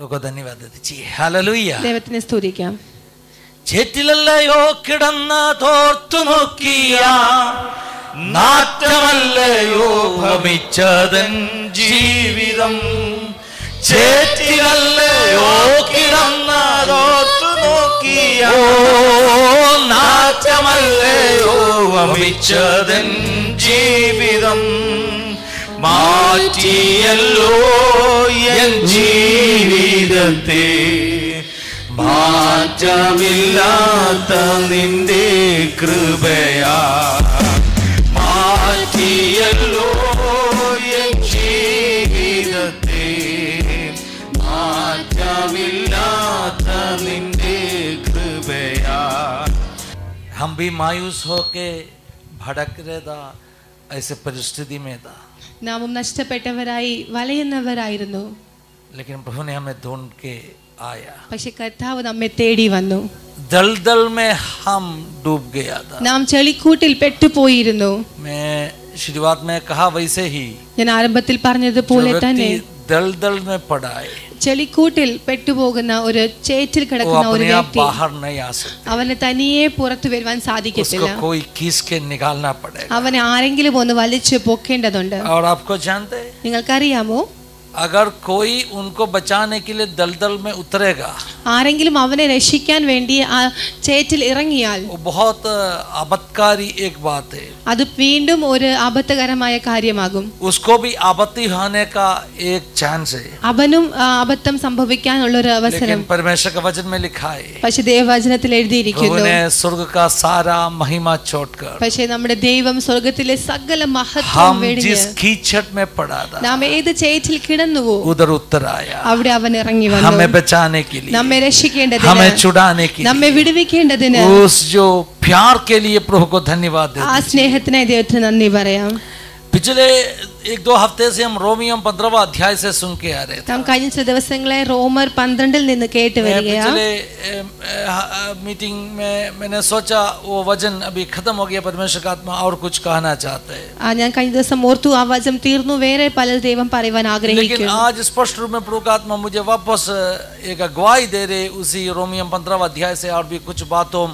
धन्यवाद दीजिए. हालेलुया. ദൈവത്തിനെ സ്തുതിക്കാം. ചേറ്റിലല്ലയോ കിടന്നതോർത്തു നോക്കിയ നാറ്റമല്ലയോ ഭമിച്ചതൻ ജീവിതം. ചേറ്റിലല്ലയോ കിടന്നതോർത്തു നോക്കിയ നാറ്റമല്ലയോ ഭമിച്ചതൻ ജീവിതം. മാറ്റിയല്ലോ എൻ ജീവിതത്തെ മാറ്റമില്ലാത്ത നിന്റെ കൃപയാ. മാറ്റിയല്ലോ എൻ ജീവിതത്തെ മാറ്റമില്ലാത്ത നിന്റെ കൃപയാ. हम भी मायूस होके भड़क रहे था ऐसे परिस्थिति में था. നാമും നഷ്ടപ്പെട്ടവരായി വലയുന്നവരായിരുന്നു. लेकिन प्रभु ने हमें ढूंढ के आया. പക്ഷെ കർത്താവ് നമ്മെ തേടി വന്നു. दलदल में हम डूब गया था. നാം ചെളിക്കൂട്ടിൽ പെട്ടുപോയിരുന്നു. मैं शुरुआत में कहा वैसे ही. ഞാൻ ആരംഭത്തിൽ പറഞ്ഞതുപോലെ തന്നെ दलदल में पड़ा है. ചെളിക്കൂട്ടിൽ പെട്ടുപോകുന്ന ഒരു ചേറ്റിൽ കിടക്കുന്ന ഒരു വ്യക്തി അവന് തനിയെ പുറത്തു വരുവാൻ സാധിക്കത്തില്ല. അവനെ ആരെങ്കിലും ഒന്ന് വലിച്ചു പൊക്കേണ്ടതുണ്ട്. നിങ്ങൾക്കറിയാമോ, अगर कोई उनको बचाने के लिए दलदल में उतरेगा, ആരെങ്കിലും അവനെ രക്ഷിക്കാൻ വേണ്ടി ആ ചേറ്റിൽ ഇറങ്ങിയാൽ वो बहुत आबदकारी एक बात है. അത് വീണ്ടും ഒരു ആപത്തുകരമായ കാര്യമാകും. उसको भी आपत्ति होने का एक चांस है. അവനും അബദ്ധം സംഭവിക്കാനുള്ള ഒരു അവസരം लेकिन परमेश्वर के वचन में लिखा है, പക്ഷേ ദൈവവചനത്തിൽ എഴുതിയിരിക്കുന്നു, उन्हें स्वर्ग का सारा महिमा छोड़कर പക്ഷേ നമ്മുടെ ദൈവം സ്വർഗ്ഗത്തിലെ സകല മഹത്വം हम വെടിഞ്ഞ് जिस कीचड़ में पड़ा था നാം ഏത് ചേറ്റിൽ കിടന്നുവോ उधर उतर आया. അവിടെ അവൻ ഇറങ്ങി വന്നു. हमें बचाने के लिए, നമ്മെ രക്ഷിക്കേണ്ടതിന്, हमें छुड़ाने के നമ്മെ लिए, വിടുവിക്കേണ്ടതിന്, उस जो प्यार के लिए प्रभु को धन्यवाद देते ആ हैं. സ്നേഹത്തിനായി ദൈവത്തിന് നന്ദി പറയാം. पिछले 1-2 हफ्ते से हम रोमियो 15वां अध्याय से सुन के आ रहे थे. നാം കഴിഞ്ഞ ചില ദിവസങ്ങളെ റോമർ 12 നിന്ന് കേട്ട് വരികയാണ്. पिछले मीटिंग में मैंने सोचा वो वचन अभी खत्म हो गया, परमेश्वर का आत्मा और कुछ कहना चाहते हैं. ഞാൻ കഴിഞ്ഞ ദിവസം ഓർത്തു ആ വചനം തീർന്നു, വേറെ പല ദൈവം പറയുവാൻ लेकिन ആഗ്രഹിക്കുന്നു. आज स्पष्ट रूप में प्रभु का आत्मा मुझे वापस एक अगुवाई दे रहे उसी रोमियो 15वां अध्याय से और भी कुछ बातों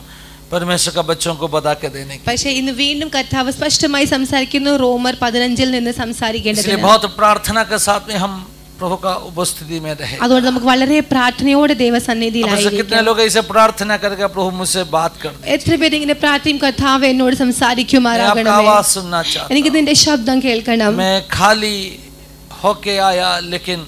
परमेश्वर का बच्चों को बता के देने की. പക്ഷേ ഇന്ന് വീണ്ടും കർത്താവ് സ്പഷ്ടമായി സംസാരിക്കുന്നു, റോമർ 15 നിന്ന് സംസാരിക്കേണ്ടതിന്. इसलिए बहुत प्रार्थना के साथ में हम प्रभु का उपस्थिति में रहे. അതുകൊണ്ട് നമുക്ക് വളരെ പ്രാർത്ഥനയോടെ कितने ദൈവസന്നിധിയിലായിരിക്കാം. लोग ऐसे प्रार्थना करके प्रभु मुझसे बात कर दे. എത്ര പേര് ഇങ്ങനെ പ്രാർത്ഥിക്കും, കർത്താവ് എന്നോട് मैं आपका സംസാരിക്കുമാറാകണമേ, आवाज सुनना चाहता എനിക്ക് നിന്റെ ശബ്ദം കേൾക്കണം. हूं. मैं खाली होके आया लेकिन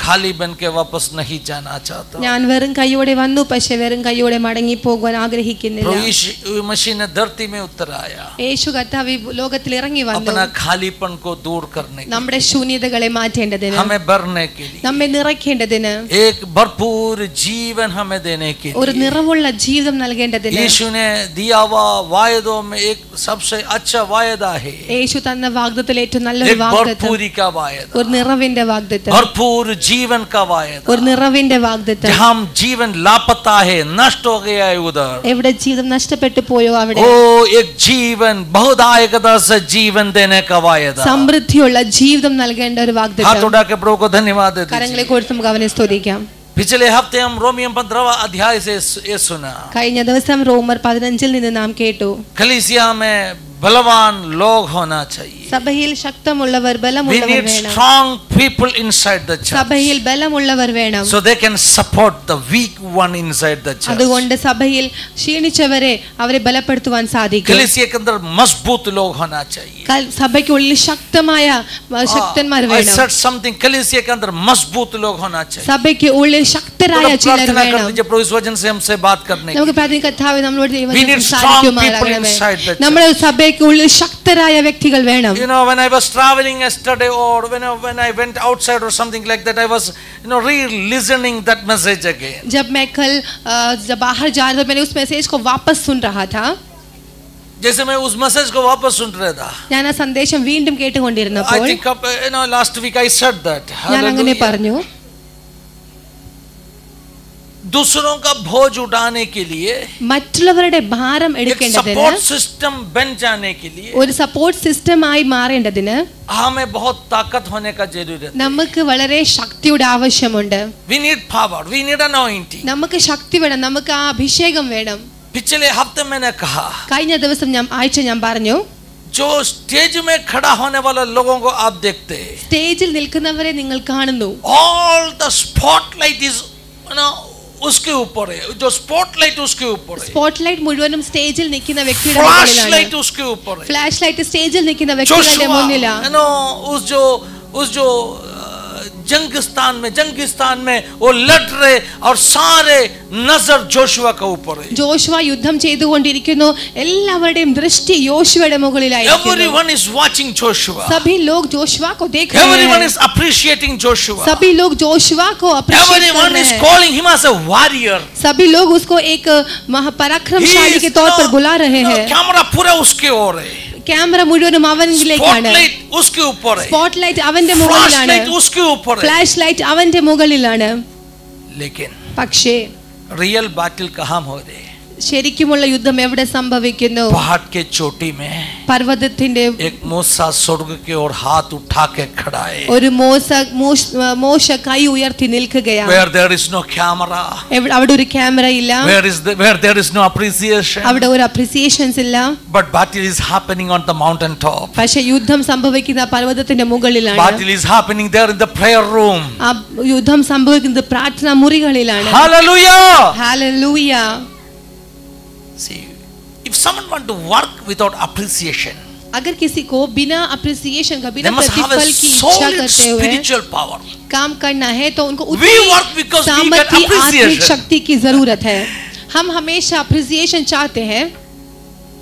खाली बन के वापस नहीं जाना चाहता. ഞാൻ വെറും കൈയോടെ വന്നു, പക്ഷെ വെറും കൈയോടെ മടങ്ങി പോകുവാൻ ആഗ്രഹിക്കുന്നില്ല. प्रभु यीशु मसीह ने धरती में उतर आया യേശു കർത്താവ് ഈ ലോകത്തിൽ ഇറങ്ങി വന്നു अपना खालीपन को दूर करने के നമ്മുടെ ശൂന്യതകളെ മാറ്റേണ്ടതിന്, लिए, हमें भरने के लिए, നമ്മെ നിറയ്ക്കേണ്ടതിന്, एक भरपूर जीवन हमें देने के ഒരു लिए. നിറവുള്ള ജീവിതം നൽകേണ്ടതിന് यीशु ने दिया हुआ वायदों में एक सबसे अच्छा वायदा है, യേശു തന്ന വാഗ്ദത്തത്തിൽ ഏറ്റവും നല്ലൊരു एक വാഗ്ദത്തം, भरपूरी का वायदा, ഒരു നിറവിന്റെ വാഗ്ദത്തം, भरपूर जीवन का वायदा. ഒരു നിറവിന്റെ വാഗ്ദത്തം. जहाँ जीवन लापता है, नष्ट हो गया है उधर, എവിടെ ജീവിതം നഷ്ടപ്പെട്ടു പോയോ അവിടെ ओ एक जीवन बहुदायकता से जीवन देने का वायदा. സമൃദ്ധിയുള്ള ജീവിതം നൽകേണ്ട ഒരു हाथ വാഗ്ദത്തം. उठा के प्रभु को धन्यवाद देते हैं. കരങ്ങളെ കൊടുത്ത് നമുക്ക് അവനെ സ്തുതിക്കാം. पिछले हफ्ते हम रोमियो 15वां अध्याय से ये सुना. കഴിഞ്ഞ ദിവസം റോമർ 15 നിന്ന് നാം കേട്ടു, कलीसिया में बलवान लोग होना चाहिए. സഭയിൽ ശക്തമുള്ളവർ, We ബലമുള്ളവർ need വേണം. strong people inside the church സഭയിൽ ബലമുള്ളവർ വേണം. so they can support the weak one inside the church. അതുകൊണ്ട് സഭയിൽ ക്ഷീണിച്ചവരെ അവരെ ബലപ്പെടുത്തുവാൻ സാധിക്കും. कलीसिया के अंदर मजबूत लोग होना चाहिए. സഭയ്ക്കുള്ളിൽ ശക്തമായ ശക്തന്മാർ I വേണം. said something, कलीसिया के अंदर मजबूत लोग होना चाहिए. സഭയ്ക്ക് ഉള്ളിൽ ശക്തരായ ചിലർ प्रार्थना कर വേണം. दीजिए प्रभु इस वचन से हमसे बात करने की. നമുക്ക് പ്രാർത്ഥിക്കാം, കർത്താവേ നമ്മളോട് ദൈവം We need strong സംസാരിക്കുമാറാകണമേ. people inside the church. നമ്മുടെ സഭയ്ക്ക് ഉള്ളിൽ ശക്തരായ വ്യക്തികൾ വേണം. You know, when I was traveling yesterday or when I went outside or something like that, I was re-listening that message again. जब मैं कल जब बाहर जा रहा था, मैंने उस मैसेज को वापस सुन रहा था. जैसे मैं उस मैसेज को वापस सुन रहा था, ഞാൻ ആ സന്ദേശം വീണ്ടും I കേട്ടുകൊണ്ടിരുന്നപ്പോൾ think last week I said that. ഞാൻ അങ്ങനെ Hallelujah. പറഞ്ഞു, दूसरों का बोझ उठाने के लिए, മറ്റുള്ളവരുടെ ഭാരം എടുക്കേണ്ടതിന്, सपोर्ट सिस्टम बन जाने के लिए, ഒരു സപ്പോർട്ട് സിസ്റ്റം ആയി മാറേണ്ടതിന് हमें बहुत ताकत होने का जरूरत है. നമുക്ക് വളരെ ശക്തിയുടെ ആവശ്യമുണ്ട്. We need power, we need anointing. നമുക്ക് ശക്തി വേണം, നമുക്ക് ആ അഭിഷേകം വേണം. पिछले हफ्ते मैंने कहा, കഴിഞ്ഞ ദിവസം ഞാൻ പറഞ്ഞു, जो स्टेज में खड़ा होने वाले लोगों को आप देखते हैं, സ്റ്റേജിൽ നിൽക്കുന്നവരെ നിങ്ങൾ കാണുന്നു. all the spotlight is उसके ऊपर है, जो स्पॉटलाइट उसके ऊपर है, സ്പോട്ട്ലൈറ്റ് മുഴുവനും സ്റ്റേജിൽ നിൽക്കുന്ന വ്യക്തിയുടെ फ्लैश മുന്നിലാണ്. लाइट उसके ऊपर है, ഫ്ലാഷ് ലൈറ്റ് സ്റ്റേജിൽ നിൽക്കുന്ന വ്യക്തിയുടെ മുന്നിലാണ്. उस जो जंगिस्तान में वो लड़ रहे और सारे नजर जोशुआ के ऊपर है. ജോഷുവ യുദ്ധം ചെയ്തുകൊണ്ടിരിക്കുന്നു, എല്ലാവരുടെയും ദൃഷ്ടി യോശുവയുടെ മുകളിലായിരിക്കുന്നു. Everyone is watching Joshua. सभी लोग जोशुआ को देख रहे हैं. Everyone is appreciating Joshua. सभी लोग जोशुआ को अप्रिशिएट कर रहे हैं. Everyone is calling him as a warrior. सभी लोग उसको एक महापराक्रमशाली के तौर पर बुला रहे हैं. कैमरा पूरा उसके ओर है, कैमरा മുഴുവനും അവനിലേക്കാണ്. स्पॉटलाइट उसके ऊपर है, സ്പോട്ട്ലൈറ്റ് അവന്റെ മുകളിലാണ്, फ्लैश लाइट उसके ऊपर है, ഫ്ലാഷ് ലൈറ്റ് അവന്റെ മുകളിലാണ്. लेकिन പക്ഷേ रियल बैटल कहाँ हो रहे? ശരിക്കുമുള്ള യുദ്ധം എവിടെ സംഭവിക്കുന്നു? पहाड़ के चोटी में പർവ്വതത്തിന്റെ एक मूसा स्वर्ग की ओर हाथ उठा के खड़ा है. ഒരു മോശ കൈ ഉയർത്തി നിൽക്കുകയാണ്. Where there is no camera, അവിടെ ഒരു ക്യാമറ ഇല്ല, where there is no appreciation, അവിടെ ഒരു അപ്രിസിയേഷൻസ് ഇല്ല. but battle is happening on the mountain top. പക്ഷേ യുദ്ധം സംഭവിക്കുന്ന പർവ്വതത്തിന്റെ മുകളിലാണ്. Battle is happening there in the prayer room. ആ യുദ്ധം സംഭവിക്കുന്നത് പ്രാർത്ഥനാ മുറികളിലാണ്. Hallelujah, hallelujah. See, if someone want to work without appreciation, अगर किसी को बिना अप्रिसिएशन का, बिना they must have a प्रतिफल की इच्छा solid करते हुए spiritual power. काम करना है तो उनको We work because we get सामर्थ्य, आत्मिक appreciation. शक्ति की जरूरत है. हम हमेशा अप्रिसिएशन चाहते हैं.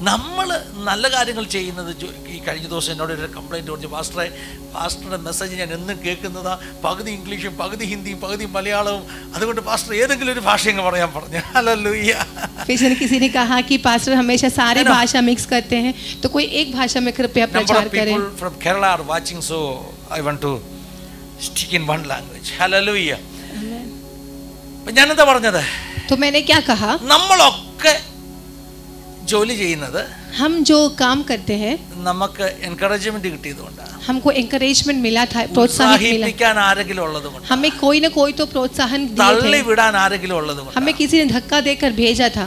നമ്മൾ നല്ല കാര്യങ്ങൾ ചെയ്യുന്നത്, ഈ കഴിഞ്ഞ ദിവസം എന്നോട് ഒരു കംപ്ലൈൻറ്റ് പറഞ്ഞു, പാസ്റ്ററുടെ മെസ്സേജ് ഞാൻ എന്നും കേൾക്കുന്നതാ പകുതി ഇംഗ്ലീഷും പകുതി ഹിന്ദിയും പകുതി മലയാളവും, അതുകൊണ്ട് പാസ്റ്റർ ഏതെങ്കിലും ഒരു ഭാഷ അങ്ങ് പറയാൻ പറഞ്ഞു. ഹല്ലേലൂയ. फिर किसी ने कहा कि पास्टर हमेशा सारे भाषा मिक्स करते हैं, तो कोई एक भाषा में कृपया प्रचार करें. People from Kerala are watching, so I want to stick in one language. Hallelujah. ഞാൻ എന്താ പറഞ്ഞത്? तो मैंने क्या कहा? നമ്മളൊക്കെ ജോലി ചെയ്യുന്നത്, हम जो काम करते हैं, നമുക്ക് എൻകറേജ്മെന്റ് കിട്ടിയതുകൊണ്ടാണ്, हमको एनकरेजमेंट मिला था, प्रोत्साहन मिला. ആരെങ്കിലും ഉള്ളതുകൊണ്ട്, हमें कोई ना कोई तो प्रोत्साहन दिए തള്ളി थे, വിടാൻ ആരെങ്കിലും ഉള്ളതുകൊണ്ട്. हमें किसी ने धक्का देकर भेजा था.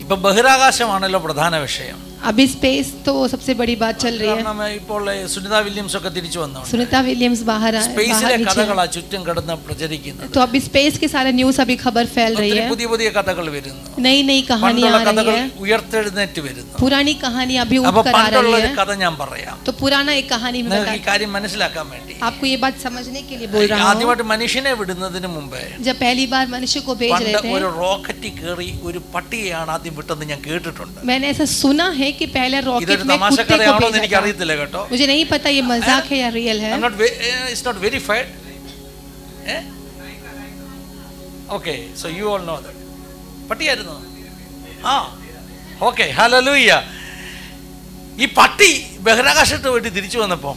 ഇപ്പൊ ബഹിരാകാശമാണല്ലോ പ്രധാന വിഷയം. अभी स्पेस तो सबसे बड़ी बात चल रही है. ഇപ്പോൾ സുനിത വില്യംസ് ഒക്കെ തിരിച്ചു വന്നു. सुनीता विलियम्स बाहर സ്പേസിലെ കഥകളാ ചുറ്റും കിടന്ന് പ്രചരിക്കുന്നത്. तो अभी स्पेस के सारे न्यूज़ अभी खबर फैल रही है. പുതിയ പുതിയ കഥകൾ വരുന്നു, नई नई कहानियां आ रही है, ഉയർത്തെഴുന്നേറ്റ് വരുന്നു. पुरानी कहानी अभी അപ്പൊ उठ कर आ പണ്ടുള്ള रही ഒരു है. കഥ ഞാൻ പറയാം, तो पुराना एक कहानी में നിങ്ങൾക്ക് ഈ बता, കാര്യം മനസ്സിലാക്കാൻ വേണ്ടി. आपको ये बात समझने के लिए बोल रहा हूँ. ആദ്യമായിട്ട് മനുഷ്യനെ വിടുന്നതിന് മുമ്പേ जब पहली बार मनुष्य को भेज रहे പണ്ട് ഒരു थे, റോക്കറ്റ് കയറി ഒരു പട്ടിയെയാണ് ആദ്യം വിട്ടെന്ന് ഞാൻ കേട്ടിട്ടുണ്ട്. मैंने ऐसा सुना है कि पहले रॉकेट ഇതൊരു में തമാശ कुत्ते को കഥയാണോ എന്ന് भेजा എനിക്ക് था. അറിയത്തില്ല കേട്ടോ. मुझे नहीं पता ये मजाक है या रियल है. It's not verified. Okay, so you all know that. പട്ടിയായിരുന്നു. ആ, ഓക്കെ, ഹല്ലേലൂയ. ഈ പട്ടി ബഹിരാകാശത്ത് പോയിട്ട് തിരിച്ചു വന്നപ്പോ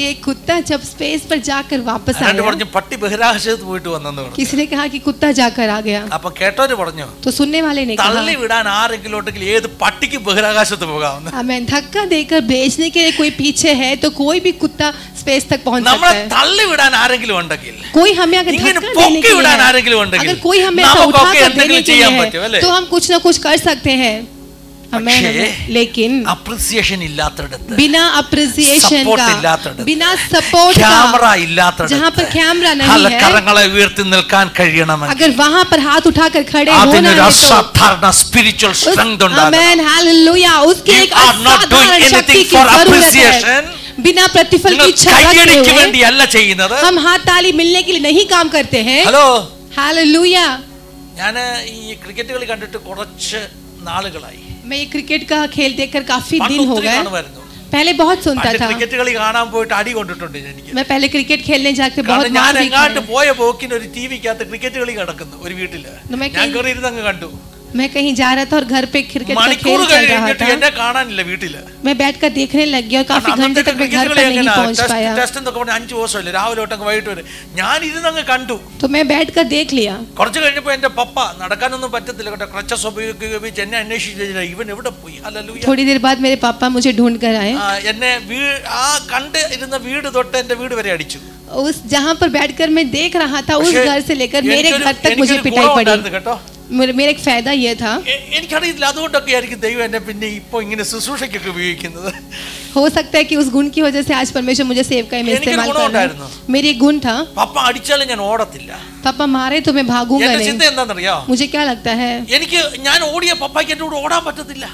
ये कुत्ता जब स्पेस पर जाकर वापस आया, പറഞ്ഞു പട്ടി ബഹിരാകാശത്ത് പോയിട്ട് വന്നെന്ന് പറഞ്ഞു. किसी ने कहा कि कुत्ता जाकर आ गया. അപ്പൊ കേട്ടോര് പറഞ്ഞു, तो सुनने वाले ने कहा, തള്ളി വിടാൻ ആരെങ്കിലോട്ടെങ്കിൽ ഏത് പട്ടിക്ക് ബഹിരാകാശത്ത് പോകാമെന്ന്. हमें धक्का देकर भेजने के लिए कोई पीछे है तो कोई भी कुत्ता स्पेस तक पहुंच सकता നമ്മളെ है. തള്ളി വിടാൻ ആരെങ്കിലും ഉണ്ടെങ്കിൽ, कोई हमें अगर ഇങ്ങനെ धक्का देने പൊക്കി के വിടാൻ लिए ആരെങ്കിലും है, ഉണ്ടെങ്കിൽ अगर कोई हमें ऐसा നമുക്കൊക്കെ उठा कर देने എന്തെങ്കിലും के ചെയ്യാൻ लिए പറ്റും है, അല്ലേ? तो हम कुछ ना कुछ कर सकते हैं. लेकिन അപ്രിസിയേഷൻ ഇല്ലാത്തടത്ത്, बिना अप्रिसिएशन സപ്പോർട്ട് का, ഇല്ലാത്തടത്ത്, बिना सपोर्ट ക്യാമറ का, ഇല്ലാത്തടത്ത്, जहाँ पर कैमरा नहीं है, കരങ്ങളെ ഉയർത്തി നിൽക്കാൻ കഴിയണമെങ്കിൽ अगर वहाँ पर हाथ उठाकर खड़े होना അതിനൊരു है അസാധാരണ സ്പിരിച്വൽ സ്ട്രെങ്ത് ഉണ്ടാകണം. आमेन हालेलुया, उसकी एक You are not doing असाधारण शक्ति anything की for जरूरत appreciation. है. बिना प्रतिफल की നിങ്ങൾ इच्छा रखते കയ്യടിക്ക് हुए വേണ്ടിയല്ല ചെയ്യുന്നത്. हम हाथ ताली मिलने के लिए नहीं काम करते हैं. Hello, hallelujah. ഞാൻ ഈ ക്രിക്കറ്റ് കളി കണ്ടിട്ട് കുറച്ച് നാളുകളായി. मैं ये क्रिकेट का खेल देखकर काफी പണ്ട് दिन हो ഒത്തിരി गए. കാണുമായിരുന്നു. पहले बहुत सुनता था. ക്രിക്കറ്റ് കളി കാണാൻ പോയിട്ട് അടി കൊണ്ടിട്ടുണ്ട് എനിക്ക്. मैं पहले क्रिकेट खेलने जाके बहुत കാരണം ഞാൻ मार भी എങ്ങാണ്ട് खाई. പോയ പോക്കിന് ഒരു ടിവിക്കകത്ത് ക്രിക്കറ്റ് കളി കിടക്കുന്നു ഒരു വീട്ടില്. मैं ഞാൻ കയറി ഇരുന്ന് അങ്ങ് കണ്ടു. मैं कहीं जा रहा था और घर पे क्रिकेट का खेल चल रहा था। എന്നെ കാണാനില്ല വീട്ടില്. मैं बैठकर देखने लग गया और काफी घंटे तक मैं घर पर नहीं पहुंच पाया। ടെസ്റ്റ് എന്നൊക്കെ പറഞ്ഞ 5 ദിവസമല്ലേ രാവിലെ തൊട്ട് വൈകിട്ട് വരെ ഞാൻ ഇരുന്നങ്ങ് കണ്ടു. तो मैं बैठकर देख लिया। കുറച്ച് കഴിഞ്ഞപ്പോൾ എൻ്റെ പപ്പ നടക്കാനൊന്നും പറ്റത്തില്ല കേട്ടോ, ക്രച്ചസ് ഉപയോഗിച്ച് എന്നെ അന്വേഷിച്ചില്ല, ഇവൻ എവിടെ പോയി. ഹല്ലേലൂയ. थोड़ी देर बाद मेरे पापा मुझे ढूंढ कर आए। എന്നെ ആ കണ്ട് ഇരുന്ന വീട് തൊട്ട് എൻ്റെ വീട് വരെ അടിച്ചു. उस जहां पर बैठकर मैं देख रहा था उस घर से लेकर मेरे घर तक मुझे पिटाई पड़ी। मेरा एक फायदा ये था, എനിക്കറിയില്ല അതുകൊണ്ടൊക്കെ ആയിരിക്കും ദൈവം എന്നെ പിന്നെ ഇപ്പോ ഇങ്ങനെ ശുശ്രൂഷയ്ക്കൊക്കെ ഉപയോഗിക്കുന്നത്. हो सकता है कि उस गुण की वजह से आज परमेश्वर मुझे सेवकाई में इस्तेमाल कर रहा है। मेरी एक गुण था, പപ്പ അടിച്ചാലും ഞാൻ ഓടത്തില്ല. पापा मारे तो मैं भागूंगा എന്റെ ചിന്ത नहीं। എന്താണെന്നറിയോ, मुझे क्या लगता है, ഞാൻ ഓടിയ പപ്പായ്ക്ക് എന്നോട് ഓടാൻ പറ്റത്തില്ല.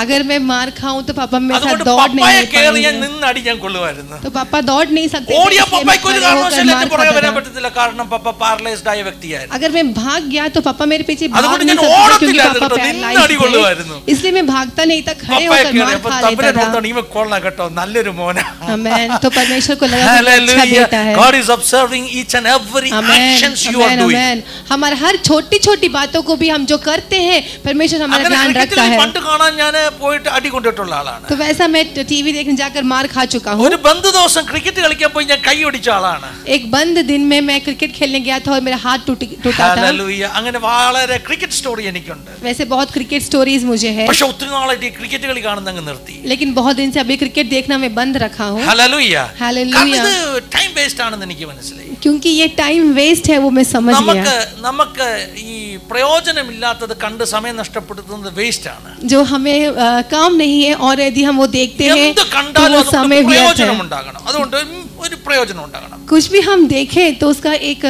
अगर मैं मार खाऊं तो पापा मेरे साथ അതുകൊണ്ട് दौड़ नहीं പപ്പായെ കേറി ഞാൻ पाएंगे। നിന്ന് അടി ഞാൻ കൊള്ളുമായിരുന്നു. तो पापा दौड़ नहीं सकते, ഓടിയ इसलिए मैं പപ്പായ്ക്ക് ഒരു खड़े होकर കാരണവശാലും मार എന്റെ പുറകെ खाता വരാൻ था। പറ്റത്തില്ല, കാരണം പപ്പ പാരലൈസ്ഡ് ആയ വ്യക്തിയായിരുന്നു. अगर मैं भाग गया तो पापा मेरे पीछे भाग അതുകൊണ്ട് नहीं ഞാൻ सकते थे, क्योंकि ഓടത്തില്ലായിരുന്നു पापा കേട്ടോ, നിന്ന് അടി पैरालाइज्ड കൊള്ളുമായിരുന്നു. थे, इसलिए मैं भागता नहीं था, खड़े പപ്പായെ होकर കേറി मार അപ്പൊ खा തമ്പുരാൻ लेता था। ഓർത്താണ് ഇവൻ കൊള്ളാം കേട്ടോ, നല്ലൊരു മോനാ. आमेन। तो परमेश्वर को लगा कि अच्छा Hallelujah. बेटा है। God is observing each and every amen, actions you are amen, doing. आमेन। हमारे हर छोटी छोटी बातों को भी हम जो करते हैं परमेश्वर हमारा അങ്ങനെ ध्यान रखता ക്രിക്കറ്റിൽ है। പണ്ട് കാണാൻ ഞാൻ പോയിട്ട് അടി കൊണ്ടിട്ടുള്ള ആളാണ്. तो वैसा मैं टीवी देखने जाकर मार खा चुका हूँ। ഒരു ബന്ദ് ദിവസം ക്രിക്കറ്റ് കളിക്കാൻ പോയി ഞാൻ കൈ ഒടിച്ച ആളാണ്. एक बंद दिन में मैं क्रिकेट खेलने गया था और मेरा हाथ टूटा था। ഹല്ലേലൂയ. അങ്ങനെ വളരെ ക്രിക്കറ്റ് സ്റ്റോറി എനിക്കുണ്ട്. वैसे बहुत क्रिकेट स्टोरीज मुझे है, പക്ഷെ ഒത്തിരി നാളായിട്ട് ഈ ക്രിക്കറ്റ് കളി കാണുന്നങ്ങ് നിർത്തി. लेकिन बहुत दिन से अभी क्रिकेट देखना मैं बंद रखा हूँ। ഹല്ലേലൂയ. हालेलुया। ഇത് ടൈം വേസ്റ്റ് ആണെന്ന് എനിക്ക് മനസ്സിലായി. क्योंकि ये टाइम वेस्ट है, वो मैं समझ गया। നമുക്ക് ഈ പ്രയോജനമില്ലാത്തത് കണ്ട് സമയം നഷ്ടപ്പെടുത്തുന്നത് വേസ്റ്റ് ആണ്. जो हमें काम नहीं है और यदि हम वो देखते हैं എന്ത് तो കണ്ടാലും वो അതുകൊണ്ട് समय व्यर्थ പ്രയോജനം है। ഉണ്ടാകണം. അതുകൊണ്ട് ഒരു പ്രയോജനം ഉണ്ടാകണം. कुछ भी हम देखें तो उसका एक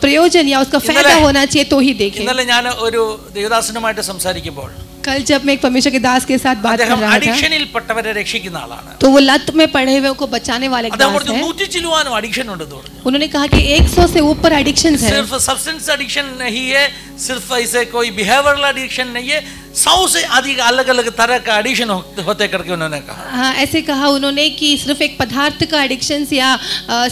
प्रयोजन या उसका फायदा होना चाहिए तो ही देखें। ഇന്നലെ ഞാൻ ഒരു ദേവദാസനുമായിട്ട് സംസാരിക്കുമ്പോൾ कल जब मैं एक परमेश्वर के दास के साथ बात कर रहा था അഡിക്ഷനിൽ പെട്ടവരെ രക്ഷിക്കുന്ന ആളാണ്. तो वो लत में पड़े हुए को बचाने वाले एक അദ്ദേഹം दास പറഞ്ഞു है। 100 ചിലുവാനും അഡിക്ഷൻ ഉണ്ടെന്ന് പറഞ്ഞു. उन्होंने कहा कि 100 से ऊपर एडिक्शंस है। सिर्फ सब्सटेंस एडिक्शन नहीं है, सिर्फ ऐसे कोई बिहेवियरल एडिक्शन नहीं है, 100 से अधिक अलग अलग तरह का एडिक्शन होते करके उन्होंने कहा. हाँ, ऐसे कहा उन्होंने कि सिर्फ एक पदार्थ का एडिक्शन या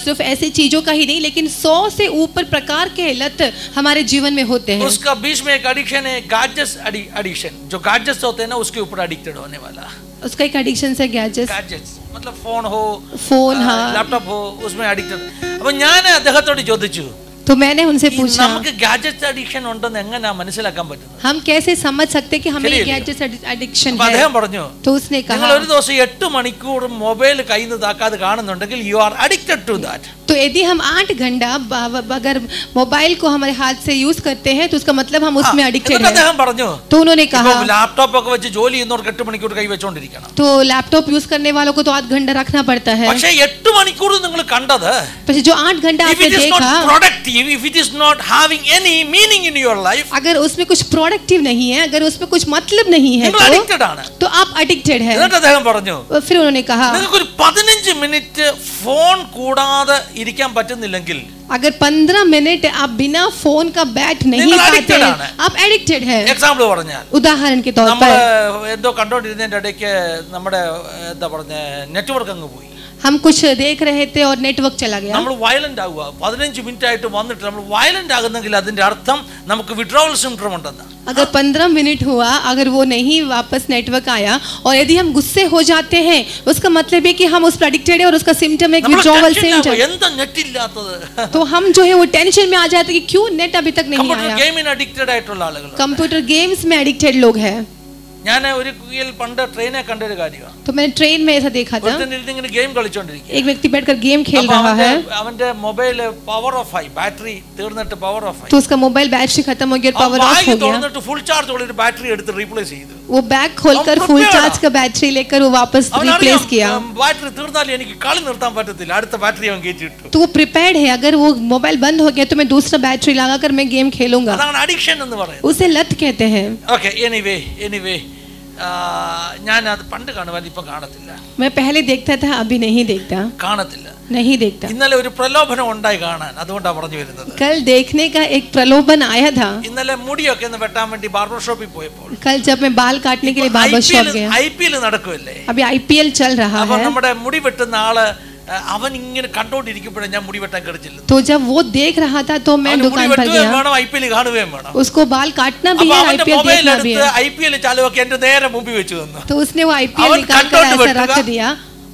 सिर्फ ऐसी चीजों का ही नहीं, लेकिन 100 से ऊपर प्रकार के लत हमारे जीवन में होते हैं। उसका बीच में एक एडिक्शन है गैजेट्स एडिक्शन, जो गैजेट्स होते हैं ना उसके ऊपर एडिक्टेड होने वाला. उसका एक एडिक्शन है गैजेट्स मतलब फोन हाँ, लैपटॉप हो, उसमें एडिक्टेड. അപ്പോൾ ഞാൻ അദ്ദേഹത്തോട് ചോദിച്ചു, तो मैंने उनसे पूछा നമുക്ക് ഗാഡ്ജറ്റ്സ് അഡിക്ഷൻ ഉണ്ടെന്ന് എങ്ങനെ മനസ്സിലാക്കാൻ പറ്റുന്നത്? हम कैसे समझ सकते कि हमें गैजेट्स एडिक्शन है? അദ്ദേഹം പറഞ്ഞു, तो उसने कहा നിങ്ങൾ ഒരു ദിവസം 8 മണിക്കൂർ മൊബൈൽ കയ്യിൽ നിന്ന് താക്കാതെ കാണുന്നുണ്ടെങ്കിൽ you are addicted to that. तो यदि हम 8 घंटा अगर मोबाइल को हमारे हाथ से यूज करते हैं तो उसका मतलब हम उसमें एडिक्टेड हैं। അദ്ദേഹം പറഞ്ഞു, तो उन्होंने कहा ലാപ്ടോപ്പ് ഒക്കെ വെച്ച് ജോലി ചെയ്യുന്നവർക്ക് 8 മണിക്കൂർ കൈ വെച്ചോണ്ടിരിക്കണം. तो लैपटॉप यूज करने वालों को तो 8 घंटा रखना पड़ता है। പക്ഷേ 8 മണിക്കൂർ നിങ്ങൾ കണ്ടത്, पर जो 8 घंटा आपने देखा, productive, if it is not having any meaning in your life, अगर उसमें कुछ प्रोडक्टिव नहीं है, अगर उसमें कुछ मतलब नहीं है നിങ്ങൾ അഡിക്റ്റഡ് ആണ്. तो आप एडिक्टेड है। എന്നിട്ട് അദ്ദേഹം പറഞ്ഞു, फिर उन्होंने कहा നിങ്ങൾക്ക് ഒരു 15 മിനിറ്റ് ഫോൺ കൂടാതെ ഇരിക്കാൻ പറ്റുന്നില്ലെങ്കിൽ, अगर 15 मिनट आप बिना फोन का बैठ नहीं നിങ്ങൾ पाते addicted हैं, ആണ്. आप एडिक्टेड है। എക്സാമ്പിൾ പറഞ്ഞാൽ, उदाहरण के तौर നമ്മൾ पर എന്തോ കണ്ടോണ്ടിരുന്നതിന്റെ ഇടയ്ക്ക് നമ്മുടെ എന്താ പറഞ്ഞ നെറ്റ്വർക്ക് അങ്ങ് പോയി. हम कुछ देख रहे थे और नेटवर्क चला गया। നമ്മൾ വയലന്റ് ആവുക. 15 മിനിറ്റ് ആയിട്ട് വന്നിട്ട് നമ്മൾ വയലന്റ് ആകുന്നെങ്കിൽ അതിന്റെ അർത്ഥം നമുക്ക് വിഡ്രോവൽ സിൻഡ്രോം ഉണ്ടെന്ന്. अगर 15 मिनट हुआ, अगर वो नहीं वापस नेटवर्क आया और यदि हम गुस्से हो जाते हैं, उसका मतलब है कि हम उस पर एडिक्टेड है और उसका सिम्टम है विड्रॉवल सिम्टम। എന്താ നെറ്റ് ഇല്ലാത്തത്? तो हम जो है वो टेंशन में आ जाते हैं कि क्यों नेट अभी तक नहीं കമ്പ്യൂട്ടർ आया। ഗെയിമിന് അഡിക്റ്റഡ് ആയിട്ടുള്ള ആളുകൾ, कंप्यूटर गेम्स में एडिक्टेड लोग हैं। ഞാൻ ഒരു പണ്ട് ട്രെയിനെ കണ്ടൊരു കാര്യമാണ്. तो मैंने ट्रेन में ऐसा देखा था, ഇങ്ങനെ ഗെയിം കളിച്ചോണ്ടിരിക്കുക. एक व्यक्ति बैठकर गेम खेल रहा है, അവന്റെ മൊബൈൽ പവർ ഓഫ് ആയി, ബാറ്ററി തീർന്നിട്ട് പവർ ഓഫ് ആയി. तो उसका मोबाइल बैटरी खत्म हो गया, पावर ऑफ हो गया। തുറന്നിട്ട് ഫുൾ ചാർജ് ഉള്ള ഒരു ബാറ്ററി എടുത്ത് റീപ്ലേസ് ചെയ്തു. वो बैग खोलकर फुल चार्ज का बैटरी लेकर वो वापस रिप्लेस किया। ബാറ്ററി തീർന്നാലും എനിക്ക് കളി നിർത്താൻ പറ്റത്തില്ല, അടുത്ത ബാറ്ററി അവൻ കയറ്റിട്ടു. तो वो प्रिपेयर्ड है, अगर वो मोबाइल बंद हो गया तो मैं दूसरा बैटरी लगाकर मैं गेम खेलूंगा। അതാണ് അഡിക്ഷൻ എന്ന് പറയുന്നത്. उसे लत कहते हैं। ഓക്കേ, എനിവേ ഞാൻ അത് പണ്ട് കാണുവാൻ ഇപ്പൊ കാണത്തില്ല. मैं पहले देखता था, अभी नहीं देखता, കാണത്തില്ല, नहीं देखता। ഇന്നലെ ഒരു പ്രലോഭനം ഉണ്ടായി കാണാൻ, അതുകൊണ്ടാണ് പറഞ്ഞു വരുന്നത്. कल देखने का एक प्रलोभन आया था। ഇന്നലെ മുടിയൊക്കെ ഒന്ന് വെട്ടാൻ വേണ്ടി ബാർബർ ഷോപ്പിൽ പോയപ്പോൾ, कल जब मैं बाल काटने के लिए बार्बर शॉप गया, IPL നടക്കുമല്ലേ, अभी IPL चल रहा അപ്പോൾ है, നമ്മുടെ മുടി വെട്ടുന്ന ആള് അവൻ ഇങ്ങനെ കണ്ടോണ്ടിരിക്കുമ്പോഴേ ഞാൻ മുടി വെട്ടാൻ കടിച്ചില്ല. तो जब वो देख रहा था तो मैं दुकान पर गया. വേണം IPL കാണുകയും വേണം. उसको बाल काटना भी है, IPL देखना भी है. IPL ചാലുവാക്കി എന്റെ നേരെ മുമ്പിൽ വെച്ചു തന്നു. तो उसने वो IPL निकाल कर ऐसा रख दिया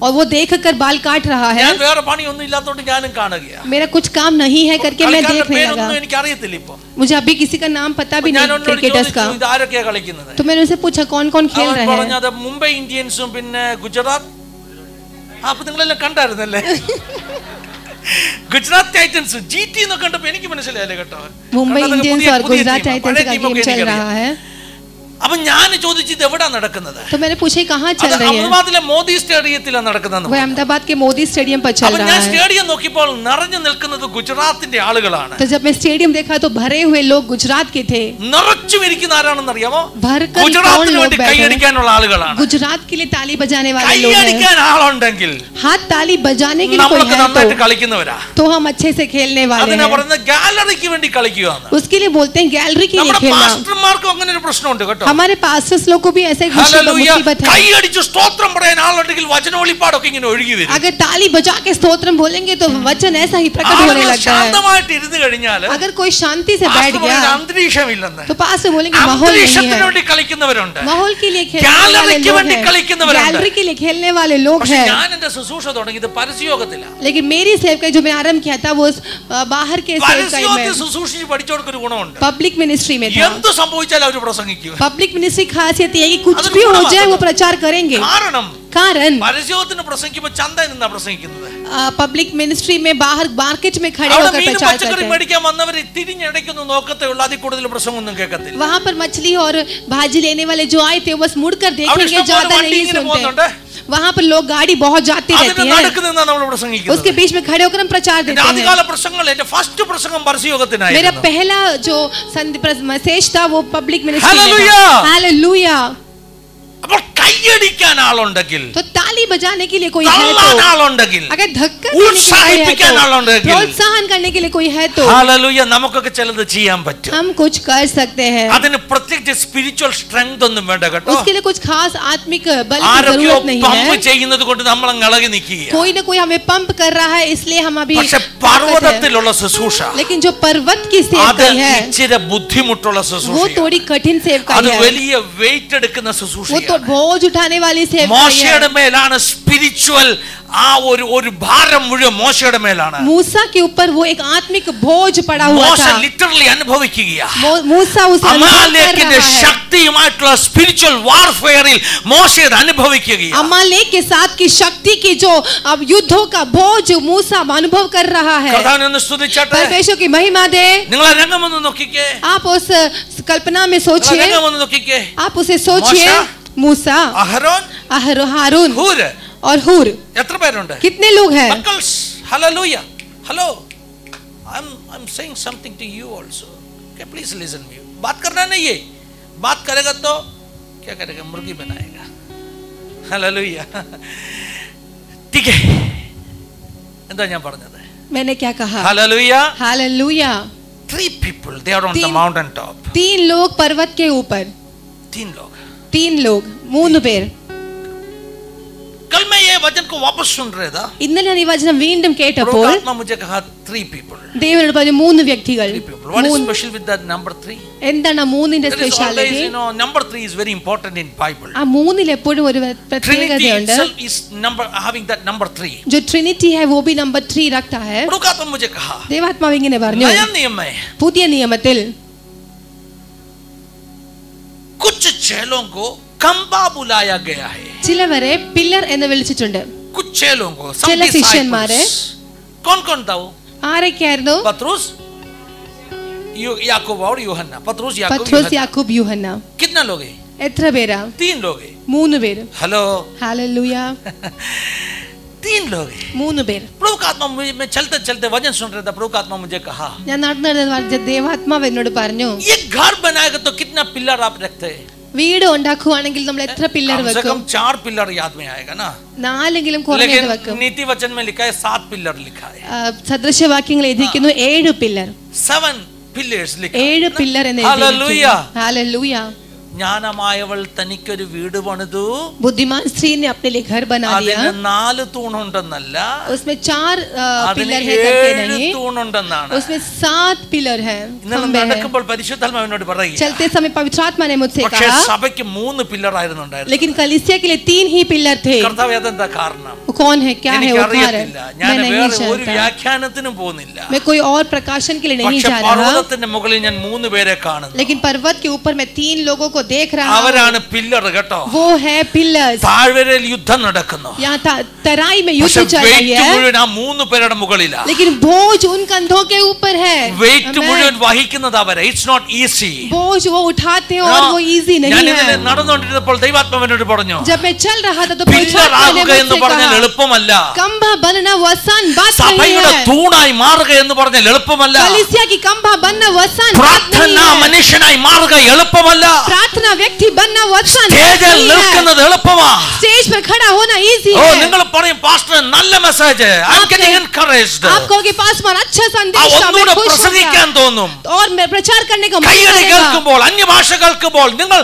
और वो देखकर बाल काट रहा है. ഞാൻ വേറെ പണിയൊന്നും ഇല്ലാത്തതുകൊണ്ട് ഞാനും കാണുകയാ. मेरा कुछ काम नहीं है करके मैं देखने लगा. എനിക്ക് അറിയത്തില്ല ഇപ്പോൾ. मुझे अभी किसी का नाम पता भी नहीं क्रिकेटर्स का. ഇത് ആരൊക്കെയാ കളിക്കുന്നത്? तो मैंने उनसे पूछा कौन कौन खेल रहे हैं. പറഞ്ഞത് മുംബൈ ഇന്ത്യൻസും പിന്നെ ഗുജറാത്ത്. അപ്പൊ നിങ്ങളെല്ലാം കണ്ടായിരുന്നല്ലേ? गुजरात टाइटंस जीटी नो കണ്ടപ്പോൾ എനിക്ക് മനസ്സിലായില്ല കേട്ടോ. मुंबई इंडियंस और गुजरात टाइटंस का गेम चल रहा है. അപ്പോൾ ഞാൻ ചോദിച്ചു ഇത് എവിടാ നടക്കുന്നത്? तो मैंने पूछा कहां चल रही है? അഹമ്മദാബാദിലെ മോദി സ്റ്റേഡിയത്തിലാണ് നടക്കുന്നത്. वो अहमदाबाद के मोदी स्टेडियम पर चल रहा है. ഞാൻ സ്റ്റേഡിയം നോക്കിയപ്പോൾ നിറഞ്ഞു നിൽക്കുന്നത് ഗുജറാത്തിന്റെ ആളുകളാണ്. तो जब मैं स्टेडियम देखा तो भरे हुए लोग गुजरात के थे. നിറച്ചു ഇരിക്കുന്ന ആരാണെന്ന് അറിയാമോ? ഗുജറാത്തിന് വേണ്ടി കൈയടിക്കാനുള്ള ആളുകളാണ്. गुजरात के लिए ताली बजाने वाले लोग हैं. കൈയടിക്കാൻ ആളുണ്ടെങ്കിൽ हाथ ताली बजाने के लिए कोई है നന്നായിട്ട് കളിക്കുന്നവരാ. तो हम अच्छे से खेलने वाले हैं. അതിനെ പറയുന്നത് ഗാലറിക്ക് വേണ്ടി കളിക്കുകയാണ്. उसके लिए बोलते हैं गैलरी के लिए खेलना. പാസ്റ്റർമാർക്കും അങ്ങനെ ഒരു പ്രശ്നമുണ്ട് കേട്ടോ. हमारे पास्टर्स लोग को भी ऐसे मुसीबत है. കൈയടിച്ച് സ്തോത്രം പറയാൻ ആളുണ്ടെങ്കിൽ വചനവെളിപ്പാടൊക്കെ ഇങ്ങനെ ഒഴുകി വരും. अगर ताली बजा के स्तोत्रम बोलेंगे तो वचन ऐसा ही प्रकट होने लगता है. ശാന്തമായിട്ട് ഇരുന്ന് കഴിഞ്ഞാൽ अगर कोई शांति से बैठ गया അന്തരീക്ഷമില്ലെന്ന് तो पास्टर बोलेंगे माहौल नहीं है. വേണ്ടി കളിക്കുന്നവരുണ്ട്. माहौल के लिए खेलने वाले लोग हैं. गैलरी के लिए खेलने वाले लोग हैं. ഞാൻ എന്റെ ശുശ്രൂഷ തുടങ്ങിയത് പരസ്യയോഗത്തിലാണ്. लेकिन मेरी सेवकाई जो मैं आरंभ किया था वो बाहर के सेवकाई में ശുശ്രൂഷിച്ച് പഠിച്ചവർക്ക് ഒരു ഗുണമുണ്ട്. पब्लिक मिनिस्ट्री में था. എന്ത് സംഭവിച്ചാലും അവർ പ്രസംഗിക്കും. पब्लिक मिनिस्ट्री खासियत ये है कि कुछ भी हो जाए वो प्रचार करेंगे. कारण പരസ്യത്തിന് പ്രസംഗിക്കുമ്പോൾ ചന്തയിൽ നിന്നാ പ്രസംഗിക്കുന്നത്. पब्लिक मिनिस्ट्री में बाहर मार्केट में खड़े होकर प्रचार करते हैं. മേടിക്കാൻ വന്നവർ തിരിഞ്ഞിടയ്ക്കൊന്ന് നോക്കത്തേ ഉള്ളൂ. അതിൽ കൂടുതൽ പ്രസംഗമൊന്നും കേൾക്കത്തില്ല. वहां पर मछली और भाजी लेने वाले जो आए थे बस मुड़कर देखेंगे, ज्यादा नहीं सुनते. वहां पर लोग गाड़ी बहुत जाती रहती है. उसके बीच में खड़े होकर हम प्रचार देते हैं. मेरा पहला जो मैसेज था वो पब्लिक मिनिस्ट्री में था. हालेलुया. അപ്പോൾ കൈയടിക്കാൻ ആളുണ്ടെങ്കിൽ, तो ताली बजाने के लिए कोई है तो, अगर धक्का प्रोत्साहन करने के लिए कोई है तो ഹല്ലേലൂയ, നമുക്കൊക്കെ ചിലത് ചെയ്യാൻ പറ്റും. हम कुछ कर सकते हैं. അതിന് പ്രത്യേകിച്ച് സ്പിരിച്വൽ സ്ട്രെങ്ത് ഒന്നും വേണ്ട കേട്ടോ. उसके लिए कुछ खास आत्मिक बल की जरूरत नहीं है. പമ്പ് ചെയ്യുന്നത് കൊണ്ട് നമ്മൾ ഇളകി നിൽക്കുക. कोई ना कोई हमें पंप कर रहा है इसलिए हम अभी. പക്ഷേ പർവ്വതത്തിലുള്ള ശുശ്രൂഷ, लेकिन जो पर्वत की सेवकाई है ഇച്ചിരി ബുദ്ധിമുട്ടുള്ള ശുശ്രൂഷ, वो थोड़ी कठिन सेवकाई അത് है. വലിയ വെയിറ്റ് എടുക്കുന്ന ശുശ്രൂഷ. वो तो बोझ उठाने वाली सेवकाई है. മോശയുടെ മേലാണ് സ്പിരിച്വൽ ആ ഒരു ഭാരം മുഴുവൻ മോശയുടെ മേലാണ്. मूसा के ऊपर वो एक आत्मिक बोझ पड़ा हुआ മോശ था. ലിറ്ററലി അനുഭവിക്കുകയാ. मूसा उसे अनुभव कर അമാലേക്കിന്റെ रहा है. ശക്തിയുമായിട്ടുള്ള സ്പിരിച്വൽ വാർഫെയറിൽ മോശ ഇത് അനുഭവിക്കുകയാ. अमालेक के साथ की शक्ति की जो अब युद्धों का बोझ मूसा अनुभव कर रहा है. കർത്താവിനെ സ്തുതിച്ചാട്ടെ. परमेश्वर की महिमा दे. നിങ്ങൾ രംഗമൊന്ന് നോക്കിക്കേ. आप उस कल्पना में सोचिए. രംഗമൊന്ന് നോക്കിക്കേ. आप उसे सोचिए. मूसा, അഹരോൻ, हारून ഹൂർ और हूर. എത്ര പേരുണ്ട്? कितने लोग हैं? Uncles, hallelujah. Hello. I'm saying something to you also. Okay, please listen me. बात करना नहीं है. बात करेगा तो क्या करेगा? मुर्गी बनाएगा. Hallelujah. ठीक है. എന്താ ഞാൻ പറഞ്ഞത്? मैंने क्या कहा? Hallelujah. Hallelujah. 3 people, they are on the mountain top. 3 लोग पर्वत के ऊपर. 3 लोग. 3 लोग, 3 പേർ. कल मैं ये वचन को वापस सुन रहा था. ഇന്നലെ ഞാൻ ഈ വചനം വീണ്ടും കേട്ടപ്പോൾ आत्मा मुझे कहा 3 people. ദൈവനോട് പറഞ്ഞു 3 വ്യക്തികൾ. What is special with that number 3? എന്താണ് ആ 3ന്റെ speciality? Number 3 is very important in Bible. ആ 3ൽ എപ്പോഴും ഒരു പ്രത്യേകതയുണ്ട്. Trinity itself is having that number 3. जो ट्रिनिटी है वो भी नंबर 3 रखता है. प्रभु मुझे कहा, देवात्माവ് ഇങ്ങനെ പറഞ്ഞു, नया नियम में പുതിയ നിയമത്തിൽ कुछ चेलों को खंबा बुलाया गया है. ചിലവരെ പില്ലർ എന്ന് വിളിച്ചിട്ടുണ്ട്. कुछ चेलों को, ചില ശിഷ്യന്മാരെ. कौन था वो? ആരൊക്കെയായിരുന്നു? पतरस, याकूब और यूहन्ना. पतरस, याकूब, यूहन्ना. कितना लोग हैं? എത്ര പേരാ? 3 लोग हैं. 3 പേര്. Hello, hallelujah. 3 लोग हैं. 3 പേർ. प्रभु का आत्मा मैं चलते चलते वचन सुन रहा था. प्रभु का आत्मा मुझे कहा, ഞാൻ നടന്ന ദേവാത്മാവ് എന്നോട് പറഞ്ഞു, ये घर बनाएगा तो कितना पिलर आप रखते हैं? വീട് ഉണ്ടാക്കുവാണെങ്കിൽ നമ്മൾ എത്ര പില്ലർ വെക്കും? 4 पिलर याद में आएगा ना. 4എങ്കിലും കുറഞ്ഞത് വെക്കും. नीति वचन में लिखा है 7 पिलर लिखा है. സദൃശവാക്യങ്ങൾ എഴുതിയിരിക്കുന്നു 7 പില്ലർ. 7 pillars लिखा है. 7 പില്ലർ എന്ന് എഴുതിയിരിക്കുന്നു. हालेलुया. हालेलुया. ജ്ഞാനമായവൾ തനിക്കൊരു വീട് പണിതു. बुद्धिमान स्त्री ने अपने लिए घर बना लिया. അതിന് 4 തൂണുണ്ടെന്നല്ല, उसमें 4 पिलर है करके नहीं, തൂണുണ്ടെന്നാണ്. उसमें 7 पिलर है. നടക്കുമ്പോൾ പരിശുദ്ധാത്മാവിനോട് പറയും, चलते समय पवित्र आत्मा ने मुझसे പക്ഷേ कहा, സഭയ്ക്ക് 3 പില്ലർ ആയിരുന്നുണ്ടായിരുന്നു. लेकिन कलीसिया के लिए 3 ही पिलर थे. കർത്താവ് അതെന്താ കാരണം? वो कौन है, क्या है, वो कारण ഞാൻ വേറെ ഒരു വ്യാഖ്യാനത്തിനും പോകുന്നില്ല. मैं कोई और प्रकाशन के लिए नहीं जा रहा, പർവ്വതത്തിന്റെ മുകളിൽ ഞാൻ 3 പേരെ കാണുന്നു. लेकिन पर्वत के ऊपर मैं 3 लोगों को देख रहा हूं. അവരാണ് പില്ലർ കേട്ടോ. वो है पिलर्स. താഴ്വരയിൽ യുദ്ധം നടക്കുന്നു. यहाँ तराई में युद्ध चल रही है, മുഴുവൻ ആ 3 പേരുടെ മുകളിലാണ്. लेकिन बोझ उन कंधों के ऊपर है. വെയിറ്റ് മുഴുവൻ വഹിക്കുന്നത് അവരെ. It's not easy. बोझ वो उठाते हैं और वो इजी नहीं है. ഞാൻ നടന്നുകൊണ്ടിരുന്നപ്പോൾ ദൈവാത്മാവിനോട് പറഞ്ഞു, जब मैं चल रहा था तो പില്ലർ ആകുക എന്ന് പറഞ്ഞാൽ എളുപ്പമല്ല. खंभा बनना वो आसान बात नहीं സഭയുടെ है. തൂണായി മാറുക എന്ന് പറഞ്ഞാൽ എളുപ്പമല്ല. कलीसिया की खंभा बनना वो आसान बात नहीं പ്രാർത്ഥന है. മനുഷ്യനായി മാറുക എളുപ്പമല്ല. प्रार्थना व्यक्ति बनना वो आसान बात സ്റ്റേജിൽ नहीं है. നിൽക്കുന്നത് എളുപ്പമാണ്. स्टेज पर खड़ा होना इजी ഓ है. നിങ്ങൾ പറയും പാസ്റ്റർ നല്ല message, I am getting encouraged. आप कहोगे पास्टर अच्छा संदेश था, मैं ഒന്നുകൂടെ खुश हो പ്രസംഗിക്കാൻ गया തോന്നും. और मैं प्रचार करने का मन കൈയടി करेगा. കേൾക്കുമ്പോൾ, അന്യഭാഷ കേൾക്കുമ്പോൾ, നിങ്ങൾ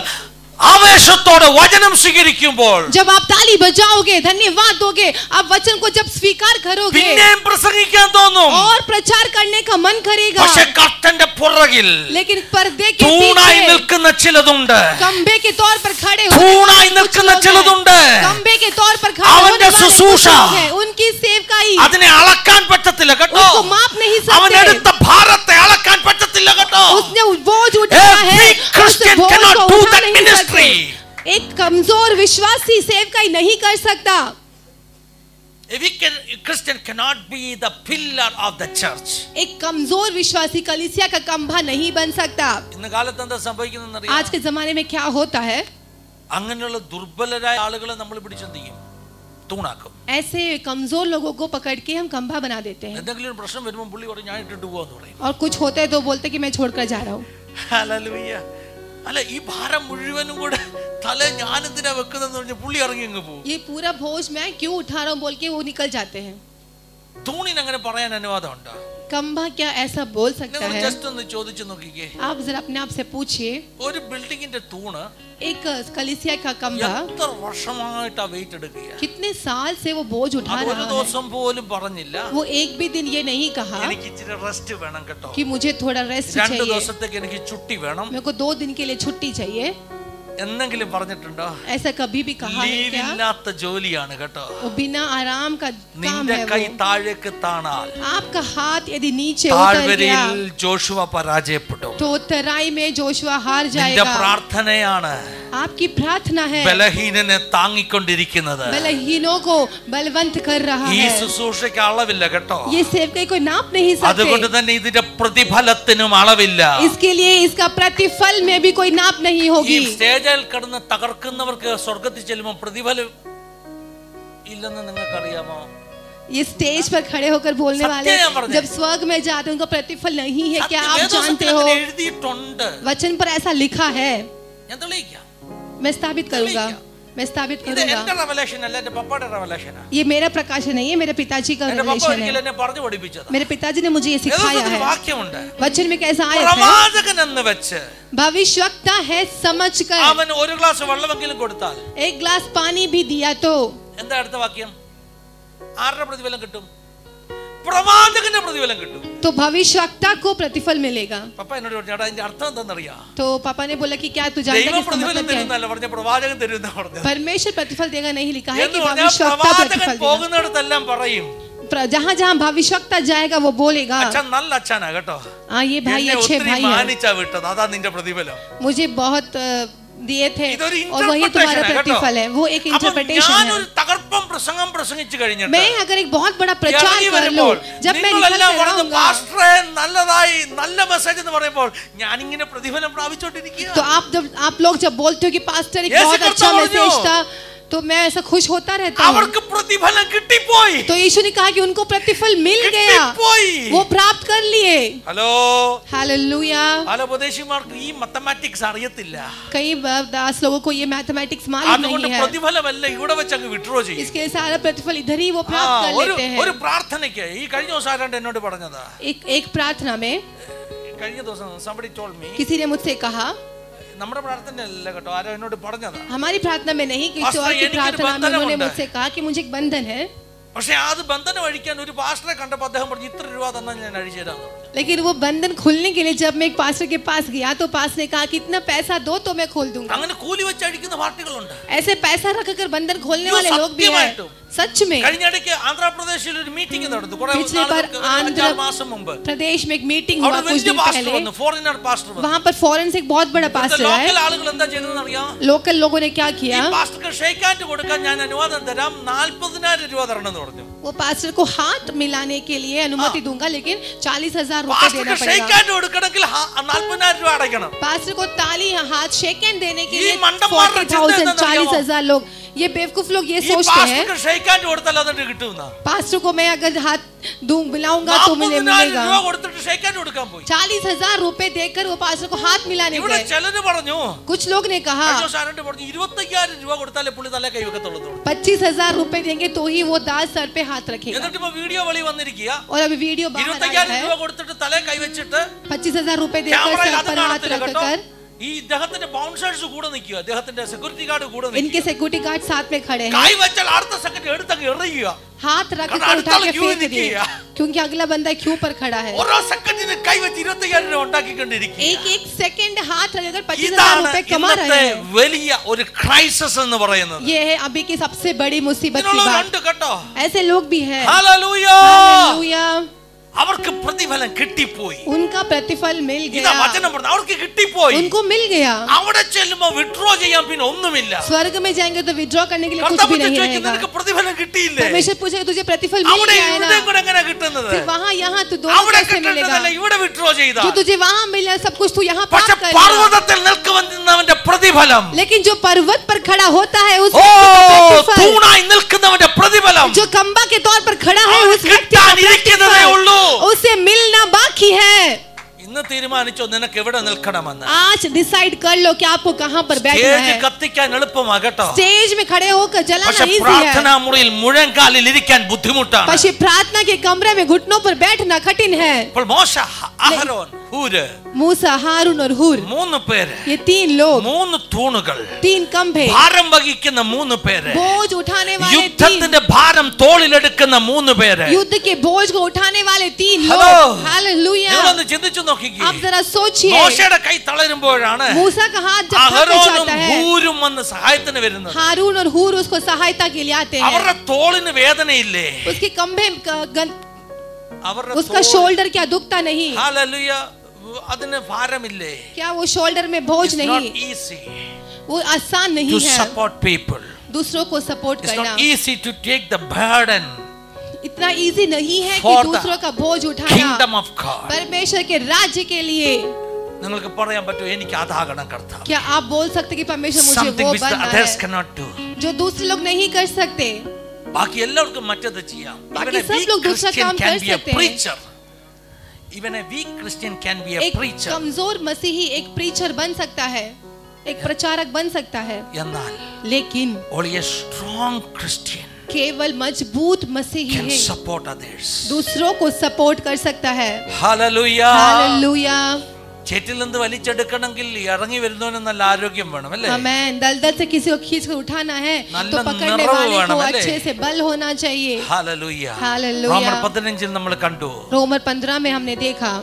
ആവേശത്തോടെ വചനം സ്വീകരിക്കുമ്പോൾ, जब आप ताली बजाओगे, धन्यवाद दोगे, आप वचन को जब स्वीकार करोगे, പിന്നെയും പ്രസംഗിക്കാൻ തോന്നും. और प्रचार करने का मन करेगा. പക്ഷേ കർട്ടന്റെ പുറകിൽ लेकिन पर्दे के തൂണായി पीछे നിൽക്കുന്ന ചിലതുണ്ട്. खंबे के तौर पर खड़े തൂണായി നിൽക്കുന്ന ചിലതുണ്ട്. खंबे के तौर पर खड़े അവന്റെ होने वाले ശുശ്രൂഷ, कुछ लोग हैं. उनकी सेवकाई അതിനെ അളക്കാൻ പറ്റത്തില്ല കേട്ടോ. उसको माप नहीं അവൻ सकते. എടുത്ത ഭാരത്തെ അളക്കാൻ പറ്റത്തില്ല കേട്ടോ. उसने बोझ उठाया है, Every उस Christian बोझ cannot को do उठा that नहीं ministry. सकते. एक कमजोर विश्वासी सेवकाई नहीं कर सकता. A Christian cannot be the pillar of the church. एक कमजोर विश्वासी कलीसिया का खंभा नहीं बन सकता. ഇന്ന് കാലത്ത് എന്താ സംഭവിക്കുന്നതെന്ന് आज के जमाने में क्या होता है, അങ്ങനെയുള്ള ദുർബലരായ ആളുകളെ നമ്മൾ പിടിച്ചെന്ത് ചെയ്യും? തൂണാക്കും. ऐसे कमजोर लोगों को पकड़ के हम खंभा बना देते हैं. എന്തെങ്കിലും പ്രശ്നം വരുമ്പോൾ പുള്ളി പറയും ഞാൻ ഇട്ടിട്ട് പോവാന്ന് പറയും. और कुछ होता है तो बोलते कि मैं छोड़कर जा रहा हूँ. ഹല്ലേലൂയ. അല്ല ഈ ഭാരം മുഴുവനും കൂടെ തല ഞാൻ എന്തിനാ വെക്കുന്നതെന്ന് പറഞ്ഞ് പുള്ളി ഇറങ്ങി അങ്ങ് പോകും. ये पूरा बोझ मैं क्यों उठा रहा हूँ बोल के वो निकल जाते हैं. തൂണിന് അങ്ങനെ പറയാൻ അനുവാദം ഉണ്ടോ? खंभा क्या ऐसा बोल सकता है? ജസ്റ്റ് ഒന്ന് ചോദിച്ചു നോക്കിക്കേ. आप जरा अपने आप से पूछिए, ഒരു ബിൽഡിങ്ങിന്റെ തൂണ് एक कलीसिया का खंभा എത്ര വർഷമായിട്ടാ വെയിറ്റ് എടുക്കുക? कितने साल से वो बोझ उठा ഒരു रहा है. ദിവസം പോലും പറഞ്ഞില്ല वो एक भी दिन ये नहीं कहा എനിക്ക് ഇച്ചിരി റെസ്റ്റ് വേണം കേട്ടോ. कि मुझे थोड़ा रेस्ट 2 चाहिए, ദിവസത്തേക്ക് എനിക്ക് ചുട്ടി വേണം मेरे को 2 दिन के लिए छुट्टी चाहिए. എന്നെങ്കിലും പറഞ്ഞിട്ടുണ്ടോ? ऐसा कभी भी कहा है ലീവ് क्या? ഇല്ലാത്ത ജോലിയാണ് കേട്ടോ. वो बिना आराम का काम നിന്റെ है കൈ वो. താഴേക്ക് താണാൽ आपका हाथ यदि नीचे उतर गया താഴ്വരയിൽ ജോഷുവ പരാജയപ്പെടും. तो तराई में जोशुआ हार നിന്റെ जाएगा. പ്രാർത്ഥനയാണ് आपकी प्रार्थना है ബലഹീനനെ താങ്ങിക്കൊണ്ടിരിക്കുന്നത്. बलहीनों को बलवंत कर रहा ഈ है. ശുശ്രൂഷയ്ക്ക് അളവില്ല കേട്ടോ. ये सेवकाई कोई नाप नहीं അതുകൊണ്ട് सकते. തന്നെ ഇതിന്റെ പ്രതിഫലത്തിനും അളവില്ല. इसके लिए इसका प्रतिफल में भी कोई नाप नहीं ഈ होगी. സ്റ്റേജിൽ കിടന്ന് തകർക്കുന്നവർക്ക് സ്വർഗത്തിൽ ചെല്ലുമ്പോൾ പ്രതിഫലം ഇല്ലെന്ന് നിങ്ങൾക്ക് അറിയാമോ? ये स्टेज पर खड़े होकर बोलने वाले सत्य है मर्दे। जब स्वर्ग में जाते हैं उनका प्रतिफल नहीं है, क्या आप വേദപുസ്തകത്തിൽ जानते हो? അങ്ങനെ എഴുതിയിട്ടുണ്ട്. वचन पर ऐसा लिखा है. ഞാൻ തെളിയിക്കാം. मैं स्थापित करूंगा, मैं स्थापित ഇത് എന്റെ करूंगा. റെവലേഷൻ അല്ല, എന്റെ പപ്പയുടെ റെവലേഷനാ. ये मेरा प्रकाशन नहीं है, मेरे पिताजी का എന്റെ പപ്പ रिलेशन ഒരിക്കലും है. എന്നെ പറഞ്ഞു പഠിപ്പിച്ചതാ. मेरे पिताजी ने मुझे ये सिखाया വേദപുസ്തകത്തിൽ है. വാക്യമുണ്ട്. वचन में कैसा आया है, പ്രവാചകൻ എന്ന് വെച്ച് भविष्यवक्ता है समझकर അവൻ ഒരു ഗ്ലാസ് വെള്ളമെങ്കിലും കൊടുത്താൽ एक ഗ്ലാസ് पानी भी दिया तो എന്താ അടുത്ത വാക്യം? ആരുടെ പ്രതിഫലം കിട്ടും? പ്രവാചകന്റെ പ്രതിഫലം കിട്ടും. तो भविष्यवक्ता को प्रतिफल मिलेगा. പപ്പ എന്നോട് പറഞ്ഞു എടാ അതിന്റെ അർത്ഥം എന്താണെന്നറിയാ? तो पापा ने बोला कि क्या तू जानता है ദൈവം कि इसका പ്രതിഫലം मतलब क्या है? തരുന്നല്ല പറഞ്ഞ പ്രവാചകൻ തരുന്ന പറഞ്ഞത്. परमेश्वर प्रतिफल देगा नहीं लिखा है എന്ന് कि പറഞ്ഞാൽ भविष्यवक्ता പ്രവാചകൻ प्रतिफल देगा. പോകുന്നിടത്തെല്ലാം പറയും जहाँ जहाँ भविष्यवक्ता जाएगा वो बोलेगा. അച്ഛൻ നല്ല അച്ഛനാ കേട്ടോ. हाँ ये भाई എന്നെ अच्छे ഒത്തിരി भाई है, മാനിച്ചാ വിട്ടത്, അതാ നിന്റെ പ്രതിഫലം. मुझे बहुत दिए थे ഇതൊരു और वही तुम्हारा interpretation है, प्रतिफल है. वो एक അപ്പോൾ इंटरप्रिटेशन ഞാനൊരു है. തകർപ്പം പ്രസംഗം പ്രസംഗിച്ചു കഴിഞ്ഞിട്ട് मैं अगर एक बहुत बड़ा प्रचार ഇറങ്ങി कर लूं, വരുമ്പോൾ जब मैं निकल നിങ്ങളെല്ലാം कर പറഞ്ഞു आऊंगा പാസ്റ്ററെ നല്ലതായി നല്ല മെസ്സേജ് എന്ന് പറയുമ്പോൾ ഞാനിങ്ങനെ പ്രതിഫലം പ്രാപിച്ചോണ്ടിരിക്കുക. तो आप लोग जब बोलते हो कि पास्टर एक यीशु बहुत अच्छा करता मैसेज हो। था तो मैं ऐसा खुश होता रहता हूँ. അവർക്ക് പ്രതിഫലം കിട്ടിപ്പോയി. तो यीशु ने कहा कि उनको प्रतिफल मिल गया, കിട്ടിപ്പോയി. वो प्राप्त कर लिए. Hello hallelujah. പല ഉപദേശിമാർക്ക് ഈ മാത്തമാറ്റിക്സ് അറിയത്തില്ല. कई दास लोगों को ये मैथमेटिक्स मालूम അതുകൊണ്ട് नहीं है, പ്രതിഫലം ഇവിടെ വെച്ച് അങ്ങ് വിഡ്രോ ചെയ്യും. इसके लिए सारा प्रतिफल इधर ही वो प्राप्त कर लेते हैं. ഒരു പ്രാർത്ഥനയ്ക്ക് ഈ കഴിഞ്ഞ ദിവസം ആരാണ്ട് എന്നോട് പറഞ്ഞതാ. एक प्रार्थना में കഴിഞ്ഞ ദിവസം somebody told me किसी ने मुझसे कहा നമ്മുടെ പ്രാർത്ഥനയല്ല കേട്ടോ, ആരോ എന്നോട് പറഞ്ഞതാ. हमारी प्रार्थना में नहीं, किसी और की प्रार्थना में उन्होंने मुझसे कहा कि मुझे एक बंधन है. പക്ഷേ അത് ബന്ധനം അഴിക്കാൻ ഒരു പാസ്റ്ററെ കണ്ടപ്പോൾ അദ്ദേഹം പറഞ്ഞു ഇത്ര രൂപ തന്നാൽ ഞാൻ അഴിച്ചു തരാം. लेकिन वो बंधन खोलने के लिए जब मैं एक पास्टर के पास गया तो पास्टर ने कहा कि इतना पैसा दो तो मैं खोल दूंगा. അങ്ങനെ കൂലി വെച്ച് അഴിക്കുന്ന പാർട്ടികളുണ്ട്. ऐसे पैसा रखकर बंधन खोलने वाले लोग भी हैं. सच में കഴിഞ്ഞിടയ്ക്ക് ആന്ധ്രാപ്രദേശിൽ ഒരു മീറ്റിംഗ് നടന്നു. കുറേ മാസം മുമ്പ് प्रदेश में एक मीटिंग हुआ कुछ दिन पहले. फॉरेनर पास्टर वहां पर फॉरेन से एक बहुत बड़ा पास्टर है. ലോക്കൽ ആളുകൾ എന്താ ചെയ്തതെന്ന് അറിയാം? लोकल लोगों ने क्या किया? പാസ്റ്റർക്ക് ഷേക്ക് ഹാൻഡ് കൊടുക്കാൻ ഞാൻ അനുവാദം തരാം, 40,000 രൂപ തരണമെന്ന് പറഞ്ഞു. वो पास्टर को हाथ मिलाने के लिए अनुमति दूंगा, लेकिन 40,000 रुपए देना पड़ेगा. ഷേക്ക് ഹാൻഡ് കൊടുക്കണമെങ്കിൽ 40,000 രൂപ അടയ്ക്കണം. पास्टर को ताली हाथ शेक हैंड देने के लिए 40,000 40,000 लोग. ये बेवकूफ लोग ये सोचते हैं पास्टर को मैं अगर हाथ दूं मिलाऊंगा तो मिलेगा. 40,000 रुपए देकर वो पास्टर को हाथ मिलाने गए. कुछ लोग ने कहा 25,000 रुपए देंगे तो ही वो दास सर पे हाथ रखेगा. और अभी वीडियो बाहर आया है. 25,000 रुपए देकर सर पर हाथ रखकर इनके सिक्योरिटी गार्ड साथ में खड़े हैं. हाथ रखकर उठा के फेंक दिए क्योंकि अगला बंदा क्यों पर खड़ा है. एक एक सेकंड हाथ रखकर 25,000 रुपए कमा रहे हैं. ये है अभी की सबसे बड़ी मुसीबत की बात. ऐसे लोग भी हैं. हालेलुया. അവർക്ക് പ്രതിഫലം കിട്ടിപ്പോയി. उनका प्रतिफल मिल गया. ഇതാ വചനം പറഞ്ഞു, അവർക്ക് കിട്ടിപ്പോയി. उनको मिल गया. അവിടെ ചെല്ലുമ്പോൾ വിഡ്രോ ചെയ്യാൻ പിന്നെ ഒന്നുമില്ല. स्वर्ग में जाएंगे तो विड्रॉ करने के लिए कुछ भी नहीं रहेगा. നിനക്ക് പ്രതിഫലം കിട്ടിയില്ലേ? परमेश्वर पूछेगा तुझे प्रतिफल मिल गया है ना? എങ്ങനെ കിട്ടുന്നത്? फिर वहां यहां तो दोनों कैसे मिलेगा? ഇവിടെ വിഡ്രോ ചെയ്താ जो तुझे वहां मिला सब कुछ तू यहां प्राप्त करेगा. പർവ്വതത്തിൽ നിൽക്കുന്നവന്റെ പ്രതിഫലം, लेकिन जो पर्वत पर खड़ा होता है उस തൂണായി നിൽക്കുന്നവന്റെ പ്രതിഫലം, जो खंबा के तौर पर खड़ा है उस व्यक्ति उसे मिलना बाकी है. ഇന്ന് തീരുമാനിച്ചോ നിനക്ക് എവിടെ നിൽക്കണമെന്ന്. आज डिसाइड कर लो कि आपको कहां पर बैठना है. സ്റ്റേജ് കത്തിക്കാൻ എളുപ്പമാകട്ടോ. स्टेज में खड़े होकर जलाना इजी है. प्रार्थना मुറിയിൽ മുഴങ്കാലിൽ ഇരിക്കാൻ ബുദ്ധിമുട്ടാണ്. പക്ഷേ प्रार्थना के कमरे में घुटनों पर बैठना कठिन है. അപ്പോൾ മോശ, അഹരോൻ, ഹൂർ, मूसा, हारून और हूर, 3 പേര്, ये 3 लोग, 3 തൂണുകൾ, 3 खंभे, ഭാരം വഹിക്കുന്ന 3 പേര്, बोझ उठाने वाले, യുദ്ധത്തിന്റെ ഭാരം തോളിലെടുക്കുന്ന 3 പേര്, युद्ध के बोझ को उठाने वाले 3 लोग. हालेलुया. നിങ്ങളൊന്ന് ചിന്തിച്ചു നോക്കിക്കേ. आप जरा सोचिए. മോശയുടെ കൈ തളരുമ്പോഴാണ് मूसा का हाथ जब थक जाता है ഹൂരും വന്ന് സഹായത്തിന് വരുന്നത്. हारून और हूर उसको सहायता के लिए आते हैं. അവരുടെ തോളിന് വേദനയില്ലേ? उसके कंधे उसका शोल्डर क्या दुखता नहीं? हालेलुया. അതിന് ഭാരമില്ലേ? क्या वो शोल्डर में बोझ नहीं? वो आसान नहीं है. support people. दूसरों को सपोर्ट करना. It's not easy to take the burden. इतना इजी नहीं है कि दूसरों का बोझ उठाना. Kingdom of God. परमेश्वर के राज्य के लिए. നിങ്ങൾക്ക് പറയാൻ പറ്റുമോ എനിക്ക് അതാകണം കർത്താവ്? क्या आप बोल सकते कि परमेश्वर मुझे वो बनना है जो दूसरे लोग नहीं कर सकते? ബാക്കി എല്ലാവർക്കും മറ്റത് ചെയ്യാം. बाकी सब लोग दूसरा काम कर सकते हैं. Even a weak Christian can be a preacher. एक कमजोर मसीही एक प्रीचर बन सकता है, एक प्रचारक बन सकता है. लेकिन only a strong Christian केवल मजबूत मसीही can support others. दूसरों को सपोर्ट कर सकता है. Hallelujah. Hallelujah. ചേറ്റിൽ നിന്ന് വലിച്ചെടുക്കണമെങ്കിൽ ഇറങ്ങി വരുന്നവന് നല്ല ആരോഗ്യം വേണം അല്ലേ? आमेन. दलदल से किसी को खींच कर उठाना है तो पकड़ने वाले को अच्छे से बल होना चाहिए. हालेलुया. हालेलुया. റോമർ 15 നമ്മൾ കണ്ടു. रोमर 15 में हमने देखा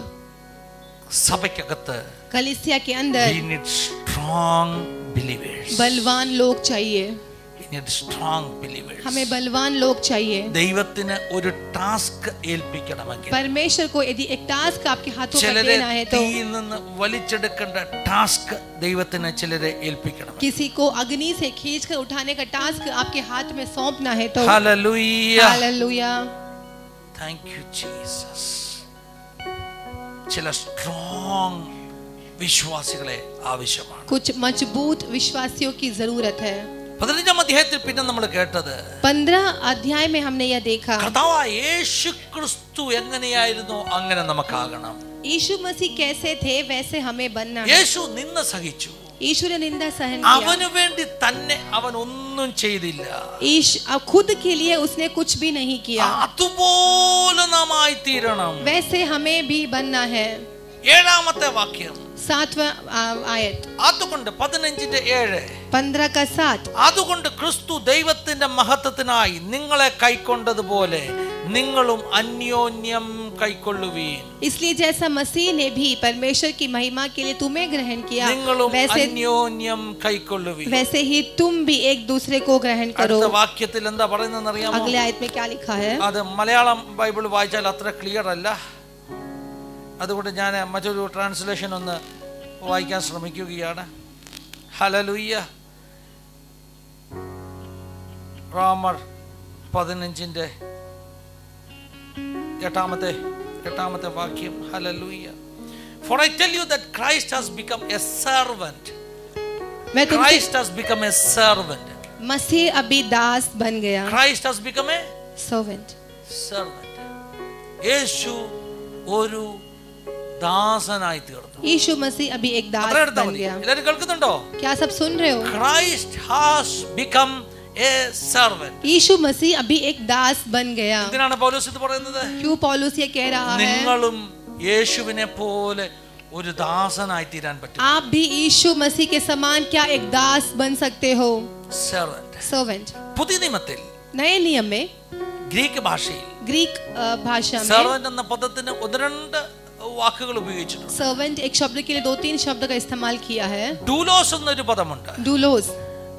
സഭയ്ക്കകത്ത് कलीसिया के अंदर we need strong believers. बलवान लोग चाहिए. strong believers. हमें बलवान लोग चाहिए. ദൈവത്തിന് ഒരു ടാസ്ക് ഏൽപ്പിക്കണമെങ്കിൽ परमेश्वर को यदि एक टास्क आपके हाथों में देना है तो തീയിൽ നിന്ന് വലിച്ചെടുക്കേണ്ട ടാസ്ക് ദൈവത്തിന് ചിലരെ ഏൽപ്പിക്കണം. किसी को अग्नि से खींचकर उठाने का टास्क आपके हाथ में सौंपना है तो hallelujah. Hallelujah. Thank you Jesus. ചില സ്ട്രോങ് വിശ്വാസികളെ ആവശ്യമാണ്. कुछ मजबूत विश्वासियों की जरूरत है. 15 അധ്യായത്തിൽ പിന്നെ നമ്മൾ കേട്ടത് 15 अध्याय में हमने यह देखा കർത്താവായ യേശു ക്രിസ്തു എങ്ങനെയായിരുന്നു അങ്ങനെ നമുക്കാകണം. यीशु मसीह कैसे थे वैसे हमें बनना है. യേശു നിന്ന സഹിച്ചു. यीशु ने निंदा सहन किया. അവന് വേണ്ടി തന്നെ അവൻ ഒന്നും ചെയ്തില്ല. खुद के लिए उसने कुछ भी नहीं किया. അതുപോലെ നാം ആയിത്തീരണം. वैसे हमें भी बनना है. ഏഴാമത്തെ വാക്യം 7वां आयत അതുകൊണ്ട് 15:7 15 का 7 അതുകൊണ്ട് ക്രിസ്തു ദൈവത്തിന്റെ മഹത്വത്തിനായി നിങ്ങളെ കൈക്കൊണ്ടതുപോലെ നിങ്ങളും അന്യോന്യം കൈക്കൊള്ളുവീൻ. इसलिए जैसा मसीह ने भी परमेश्वर की महिमा के लिए तुम्हें ग्रहण किया നിങ്ങളും അന്യോന്യം കൈക്കൊള്ളുവീൻ. वैसे ही तुम भी एक दूसरे को ग्रहण करो. അടുത്ത വാക്യത്തിൽ എന്താ പറയുന്നതെന്ന് അറിയാമോ? अगले आयत में क्या लिखा है? അത് മലയാളം ബൈബിൾ വായിച്ചാൽ അത്ര ക്ലിയർ അല്ല. അതുകൊണ്ട് ഞാൻ മറ്റൊരു ട്രാൻസ്ലേഷൻ ഒന്ന് വായിക്കാൻ ശ്രമിക്കുകയാണ്. ഹല്ലേലൂയ. റോമർ 15:8 വാക്യം. Hallelujah. For I tell you that Christ has become a servant. Christ has become a servant. मसीह अभी दास बन गया. Christ has become a servant. യേശു ഒരു ദാസനായി തീർന്നു. यीशु मसीह अभी एक दास बन गया. എല്ലാവരും കേൾക്കുന്നുണ്ടോ? क्या सब सुन रहे हो? Christ has become a servant. यीशु मसीह अभी एक दास बन गया. എന്തിനാണ് പൗലോസ് ഇത് പറയുന്നത്? क्यों पौलुस ये कह रहा है? നിങ്ങളും യേശുവിനെ പോലെ ഒരു ദാസനായി തീരാൻ പറ്റും. आप भी यीशु मसीह के समान क्या एक दास बन सकते हो? servant. പുതിയ നിയമത്തിൽ नए नियम में ഗ്രീക്ക് ഭാഷയിൽ ग्रीक भाषा में servant എന്ന പദത്തിന് ഒന്ന് രണ്ട് വാക്കുകൾ ഉപയോഗിച്ചിട്ടുണ്ട്. servant एक शब्द के लिए 2-3 शब्द का इस्तेमाल किया है. ഡൂലോസ് എന്നൊരു പദമുണ്ട്. डूलोस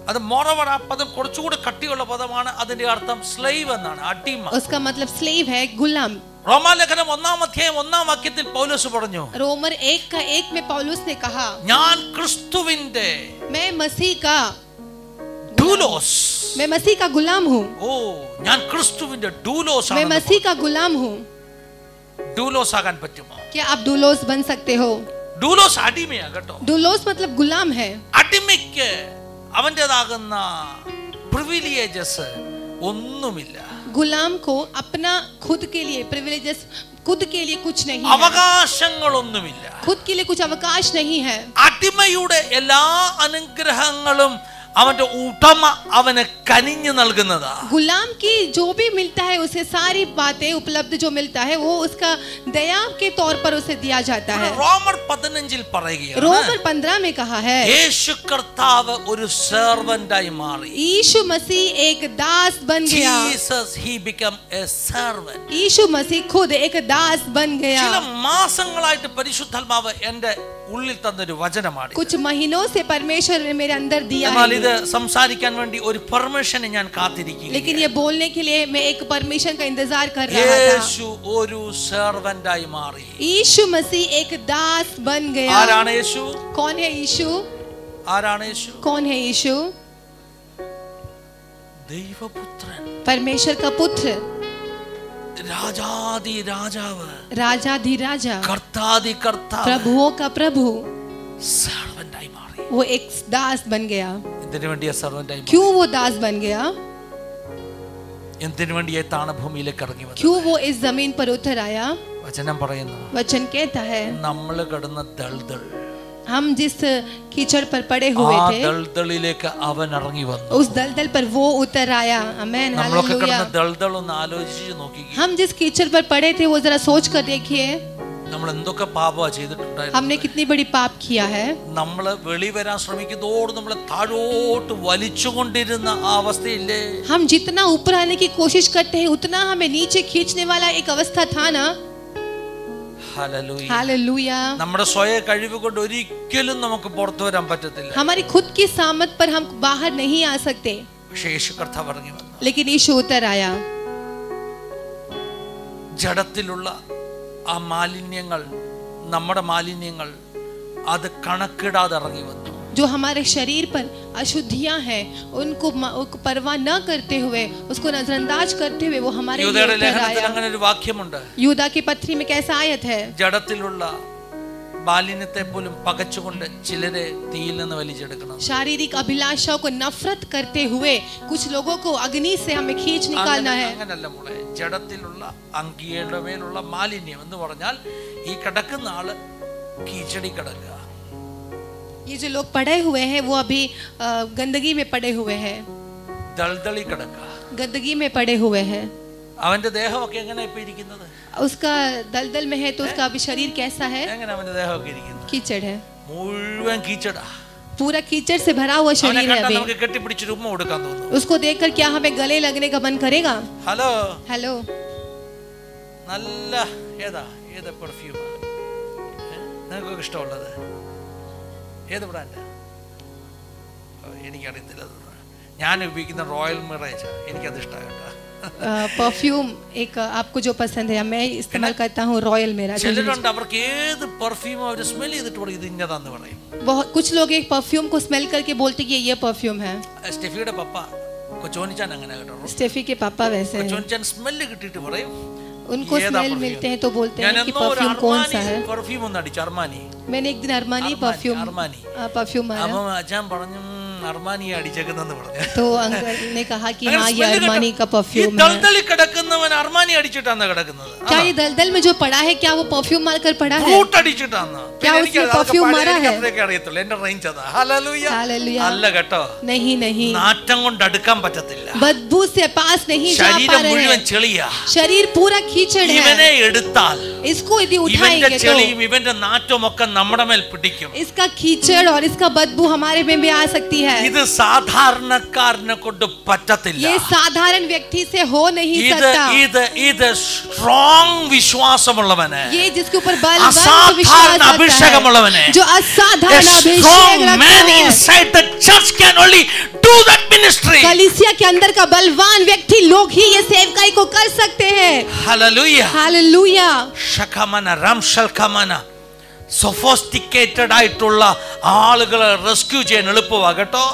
അത് മോറോവർ ആ പദം കുറച്ചുകൂടി കട്ടിയുള്ള പദമാണ്. അതിന്റെ അർത്ഥം സ്ലേവ് എന്നാണ്, അടിമ. उसका मतलब स्लेव है, गुलाम. റോമാലേഖനം 1-ാം വാക്യത്തിൽ പൗലോസ് പറഞ്ഞു, रोमर 1:1 में पौलुस ने कहा, ഞാൻ ക്രിസ്തുവിന്റെ मैं मसीह का ഡൂലോസ്. मैं मसीह का गुलाम हूँ. ഓ, ഞാൻ ക്രിസ്തുവിന്റെ ഡൂലോസ് मैं ആണ്. मसीह का गुलाम हूँ. ഡൂലോസ് ആകാൻ പറ്റുമോ? क्या आप डूलोस बन सकते हो? ഡൂലോസ് അടിമയാ കേട്ടോ. डूलोस मतलब गुलाम है. അടിമയ്ക്ക് അവന്റേതാകുന്ന പ്രിവിലേജസ് ഒന്നുമില്ല. गुलाम को अपना खुद के लिए प्रिविलेजेस, खुद के लिए कुछ नहीं है. അവകാശങ്ങളൊന്നുമില്ല. खुद के लिए कुछ अवकाश नहीं है. അടിമയുടെ എല്ലാ അനുഗ്രഹങ്ങളും അവന്റെ ഉടമ അവന് കനിഞ്ഞു നൽകുന്നതാ. गुलाम की जो भी मिलता है उसे सारी बातें उपलब्ध जो मिलता है वो उसका दया के तौर पर उसे दिया जाता है. റോമർ 15 പറയുകയാണ്, रोमर 15 में कहा है, യേശു കർത്താവ് ഒരു സെർവന്റായി മാറി. यीशु मसीह एक दास बन गया. Jesus he became a servant. यीशु मसीह खुद एक दास बन गया. ചില മാസങ്ങളായിട്ട് പരിശുദ്ധാത്മാവ് എൻ്റെ ഉള്ളിൽ തന്നൊരു വചനമാണ്. कुछ महीनों से परमेश्वर ने मेरे अंदर दिया എന്നാൽ है. ഇത് സംസാരിക്കാൻ വേണ്ടി ഒരു പെർമിഷൻ ഞാൻ കാത്തിരിക്കുകയാണ്. लेकिन ये बोलने के लिए मैं एक परमिशन का इंतजार कर रहा था. യേശു ഒരു സെർവന്റായി മാറി. यीशु मसीह एक दास बन गया. ആരാണ് യേശു? कौन है यीशु? ആരാണ് യേശു? कौन है यीशु? ദൈവപുത്രൻ, परमेश्वर का पुत्र, രാജാദി രാജാവ്, राजाधिराजा, കർത്താദി കർത്താവ്, प्रभुओं का प्रभु, സെർവന്റായി മാറി. वो एक दास बन गया. എന്തിനു വേണ്ടിയാ സെർവന്റായി മാറി? क्यों वो दास बन गया? എന്തിനു വേണ്ടിയാ താണ ഭൂമിയിലേക്ക് ഇറങ്ങി വന്നത്? क्यों वो इस जमीन पर उतर आया? വചനം പറയുന്നു, वचन कहता है, നമ്മൾ കിടന്ന ദൾദൾ, हम जिस कीचड़ पर पड़े हुए ആ थे ദൾദളിലേക്ക് അവൻ ഇറങ്ങി വന്നു. उस दलदल पर वो उतर आया. आमेन, നമ്മളൊക്കെ കിടന്ന हालेलुया. ദൾദൾ ഒന്ന് ആലോചിച്ച് നോക്കി. हम जिस कीचड़ पर पड़े थे वो जरा सोच कर देखिए, നമ്മൾ എന്തൊക്കെ പാപമാ ചെയ്തിട്ടുണ്ടായിരുന്നു. हमने कितनी बड़ी पाप किया है. നമ്മൾ വെളി വരാൻ ശ്രമിക്കുന്നതോട് നമ്മളെ താഴോട്ട് വലിച്ചുകൊണ്ടിരുന്ന ആ അവസ്ഥയില്ലേ? हम जितना ऊपर आने की कोशिश करते हैं उतना हमें नीचे खींचने वाला एक अवस्था था ना. ഹല്ലേലൂയ. हालेलुया. നമ്മുടെ സ്വയ കഴിവ് കൊണ്ട് ഒരിക്കലും നമുക്ക് പുറത്തു വരാൻ പറ്റത്തില്ല. हमारी खुद की सामत पर हम बाहर नहीं आ सकते. പക്ഷേ യേശു കർത്താവ് ഇറങ്ങി വന്നു. लेकिन यीशु उतर आया. ജഡത്തിലുള്ള ആ മാലിന്യങ്ങൾ, നമ്മുടെ മാലിന്യങ്ങൾ, അത് കണക്കിടാതെ ഇറങ്ങി വന്നു. जो हमारे शरीर पर अशुद्धियां हैं उनको परवाह न करते हुए, उसको नजरअंदाज करते हुए वो हमारे लिए യൂദയുടെ उतर ലേഖനത്തിൽ आया. അങ്ങനെ ഒരു വാക്യമുണ്ട്, यूदा की पत्री में कैसा आयत है? ജഡത്തിലുള്ള മാലിന്യത്തെ പോലും പകച്ചുകൊണ്ട് ചിലരെ തീയിൽ നിന്ന് വലിച്ചെടുക്കണം. शारीरिक अभिलाषाओं को नफरत करते हुए कुछ लोगों को अग्नि से हमें खींच निकालना है. അങ്ങനല്ല മോളെ, ജഡത്തിലുള്ള അങ്കിയുടെ മേലുള്ള മാലിന്യം എന്ന് പറഞ്ഞാൽ ഈ കിടക്കുന്ന ആള് കീച്ചടി കിടക്കുക. ये जो लोग पड़े हुए हैं वो अभी गंदगी में पड़े हुए हैं, ദൾദളി കിടക്കുക. गंदगी में पड़े हुए हैं. അവന്റെ ദേഹമൊക്കെ എങ്ങനെ ഇപ്പോ ഇരിക്കുന്നത്? उसका दलदल में है तो उसका अभी शरीर कैसा है? എങ്ങനെ അവന്റെ ദേഹമൊക്കെ ഇരിക്കുന്നത്? कीचड़ है, മുഴുവൻ കീച്ചടാ. पूरा कीचड़ से भरा हुआ शरीर है अभी. നമുക്ക് കെട്ടിപ്പിടിച്ച് ഉമ്മ കൊടുക്കാൻ തോന്നുന്നു. उसको देखकर क्या हमें गले लगने का मन करेगा? ഹലോ हेलो, നല്ല ഏതാ പെർഫ്യൂമാ നിങ്ങൾക്കൊക്കെ ഇഷ്ടമുള്ളത്? ഏത് ബ്രാൻഡ്? എനിക്കറിയത്തില്ല. ഞാൻ ഉപയോഗിക്കുന്ന റോയൽ മിറേജ്, എനിക്കത് ഇഷ്ടമാണ്. परफ्यूम एक आपको जो पसंद है, मैं इस्तेमाल करता हूँ रॉयल मेरा. ചിലരുണ്ട് അവർക്ക് ഏത് പെർഫ്യൂം അവർ സ്മെൽ ചെയ്തിട്ട് പറയും ഇത് ഇന്നതാന്ന് പറയും. बहुत कुछ लोग एक परफ्यूम को स्मेल करके बोलते कि ये परफ्यूम है. സ്റ്റെഫിയുടെ പപ്പ കൊച്ചോനിച്ചാൻ അങ്ങനെ കേട്ടോ. स्टेफी के पापा वैसे हैं. കൊച്ചോനിച്ചാൻ സ്മെല്ല് കിട്ടിയിട്ട് പറയും उनको स्मेल मिलते हैं तो बोलते हैं कि परफ्यूम कौन सा है. परफ्यूम ഒന്ന് അടിച്ചു അർമാനി. मैंने एक दिन अरमानी परफ्यूम आया. അപ്പം അച്ഛൻ പറഞ്ഞു അർമാനി അടിച്ചേക്കുന്നെന്ന് പറഞ്ഞു. तो अंकल ने कहा कि हाँ ये अरमानी का परफ्यूम है. ദൽദലിൽ കിടക്കുന്നവൻ അർമാനി അടിച്ചിട്ടാണ് കിടക്കുന്നത്. क्या ये दलदल में जो पड़ा है क्या वो परफ्यूम मारकर पड़ा है? റൂട്ട് അടിച്ചിട്ടാണ്. क्या उसने परफ्यूम मारा है? എനിക്ക് അറിയത്തില്ല, എന്റെ റേഞ്ച് അതാ. ഹല്ലേലൂയ. हालेलुया. അല്ല കേട്ടോ. नहीं नहीं, നാറ്റം കൊണ്ട് അടുക്കാൻ പറ്റത്തില്ല. बदबू से पास नहीं जा पा ശരീരം रहे മുഴുവൻ हैं. ചെളിയാ. शरीर पूरा कीचड़ है. ഇവനെ എടുത്താൽ इसको यदि ഇവന്റെ उठाएंगे तो ചെളിയും ഇവന്റെ നാറ്റവും ഒക്കെ നമ്മുടെ മേൽ പിടിക്കും. इसका कीचड़ और इसका बदबू हमारे में भी आ सकती है. ഇത് സാധാരണക്കാരനെ കൊണ്ട് പറ്റത്തില്ല. ये साधारण व्यक्ति से हो नहीं ഇത് सकता. ഇത് ഇത് സ്ട്രോങ് വിശ്വാസമുള്ളവനെ, ये जिसके ऊपर बलवान അസാധാരണ विश्वास रखता അഭിഷേകമുള്ളവനെ, है, जो असाधारण a अभिषेक strong रखता man है. inside the church can only do that ministry. कलीसिया के अंदर का बलवान व्यक्ति लोग ही ये सेवकाई को कर सकते हैं. Hallelujah. हालेलुया. ഷകമന റംഷൽകമന സൊഫോസ്റ്റിക്കേറ്റഡ് ആയിട്ടുള്ള ആളുകളെ റെസ്ക്യൂ ചെയ്യാൻ എളുപ്പമാ കേട്ടോ.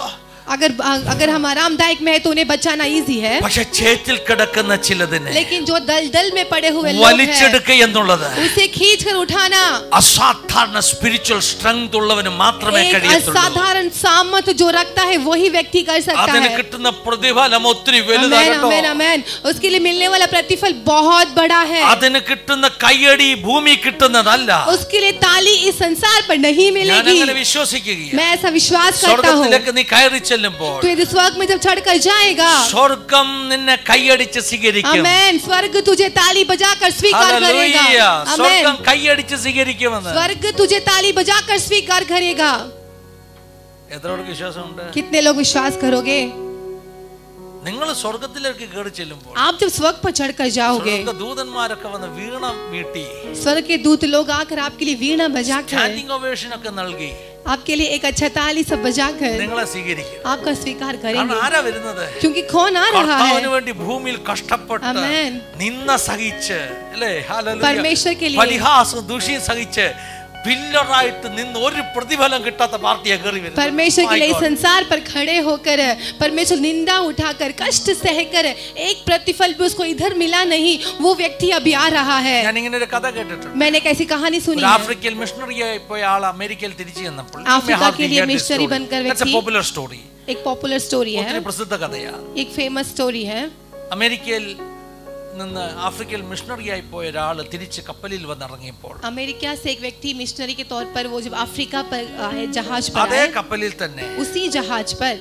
अगर हम आरामदायक में है तो उन्हें बचाना इजी है. പക്ഷേ ചേറ്റിൽ കിടക്കുന്ന ചിലതിനെ लेकिन जो दलदल में पड़े हुए लोग വലിച്ചെടുക്കുക എന്നുള്ളത് हैं, उसे खींच कर उठाना അസാധാരണ സ്പിരിച്വൽ സ്ട്രെങ്ത് ഉള്ളവന് മാത്രമേ एक കഴിയത്തുള്ളൂ. असाधारण सामर्थ्य जो रखता है वही व्यक्ति कर सकता അതിന് है. കിട്ടുന്ന പ്രതിഫലം ഒത്തിരി आमेन, വലുതാകട്ടോ. आमेन, आमेन. उसके लिए मिलने वाला प्रतिफल बहुत बड़ा है. അതിന് കിട്ടുന്ന കയ്യടി ഭൂമി കിട്ടുന്നതല്ല. उसके लिए ताली इस संसार पर नहीं ഞാൻ मिलेगी. അങ്ങനെ വിശ്വസിക്കുകയാണ്. मैं ऐसा विश्वास करता हूँ. സ്വർഗ്ഗത്തിലേക്ക് നീ കയറി ചെല്ലുമ്പോൾ तो यदि स्वर्ग में जब चढ़कर जाएगा, സ്വർഗ്ഗം നിന്നെ കൈയടിച്ച് സ്വീകരിക്കും. आमेन, स्वर्ग तुझे ताली बजाकर स्वीकार करेगा. ഹല്ലേലൂയ. സ്വർഗ്ഗം आमेन, കൈയടിച്ച് സ്വീകരിക്കുമെന്ന് स्वर्ग तुझे ताली बजाकर स्वीकार करेगा. എത്ര പേർക്ക് വിശ്വാസമുണ്ട്? कितने लोग विश्वास करोगे? നിങ്ങൾ സ്വർഗ്ഗത്തിലേക്ക് കയറി ചെല്ലുമ്പോൾ आप जब स्वर्ग पर चढ़कर जाओगे, ദൂതന്മാരൊക്കെ വന്ന് വീണം വീട്ടി स्वर्ग के दूत लोग आकर आपके लिए वीणा बजाकर, സ്റ്റാൻഡിംഗ് ഒവേഷൻ ഒക്കെ നൽകി आपके लिए एक अच्छा ताली सब बजाकर നിങ്ങളെ സ്വീകരിക്കും. आपका स्वीकार കാരണം करेंगे. ആരാ വരുന്നത്? क्योंकि कौन आ रहा है? കർത്താവിന് വേണ്ടി ഭൂമിയിൽ കഷ്ടപ്പെട്ട് ആമേൻ. നിന്ന സഹിച്ച് അല്ലേ, ഹല്ലേലൂയ, परमेश्वर के लिए പരിഹാസം ദുഷിയും സഹിച്ച് പില്ലറായിട്ട് നിന്ന് ഒരു പ്രതിഫലം കിട്ടാത്ത പാർട്ടിയെ കയറി വരുന്നത്. परमेश्वर के My लिए God. संसार पर खड़े होकर परमेश्वर निंदा उठाकर कष्ट सहकर एक प्रतिफल भी उसको इधर मिला नहीं, वो व्यक्ति अभी आ रहा है. ഞാൻ ഇങ്ങനെ ഒരു കഥ കേട്ടിട്ടുണ്ട്. मैंने एक ऐसी कहानी सुनी ഒരു है. ആഫ്രിക്കയിൽ മിഷണറിയായി പോയ ആൾ അമേരിക്കയിൽ തിരിച്ചു ചെന്നപ്പോൾ अफ्रीका के लिए मिशनरी बनकर व्यक्ति, പോപ്പുലർ സ്റ്റോറി, एक पॉपुलर स्टोरी है, ഒത്തിരി പ്രസിദ്ധ കഥയാ. एक फेमस स्टोरी है. അമേരിക്കയിൽ നിന്ന് ആഫ്രിക്കയിൽ മിഷണറിയായി പോയ ഒരാൾ തിരിച്ച് കപ്പലിൽ വന്നിറങ്ങിയപ്പോൾ अमेरिका से एक व्यक्ति मिशनरी के तौर पर वो जब अफ्रीका पर आए, जहाज पर അതേ आए, കപ്പലിൽ തന്നെ उसी जहाज पर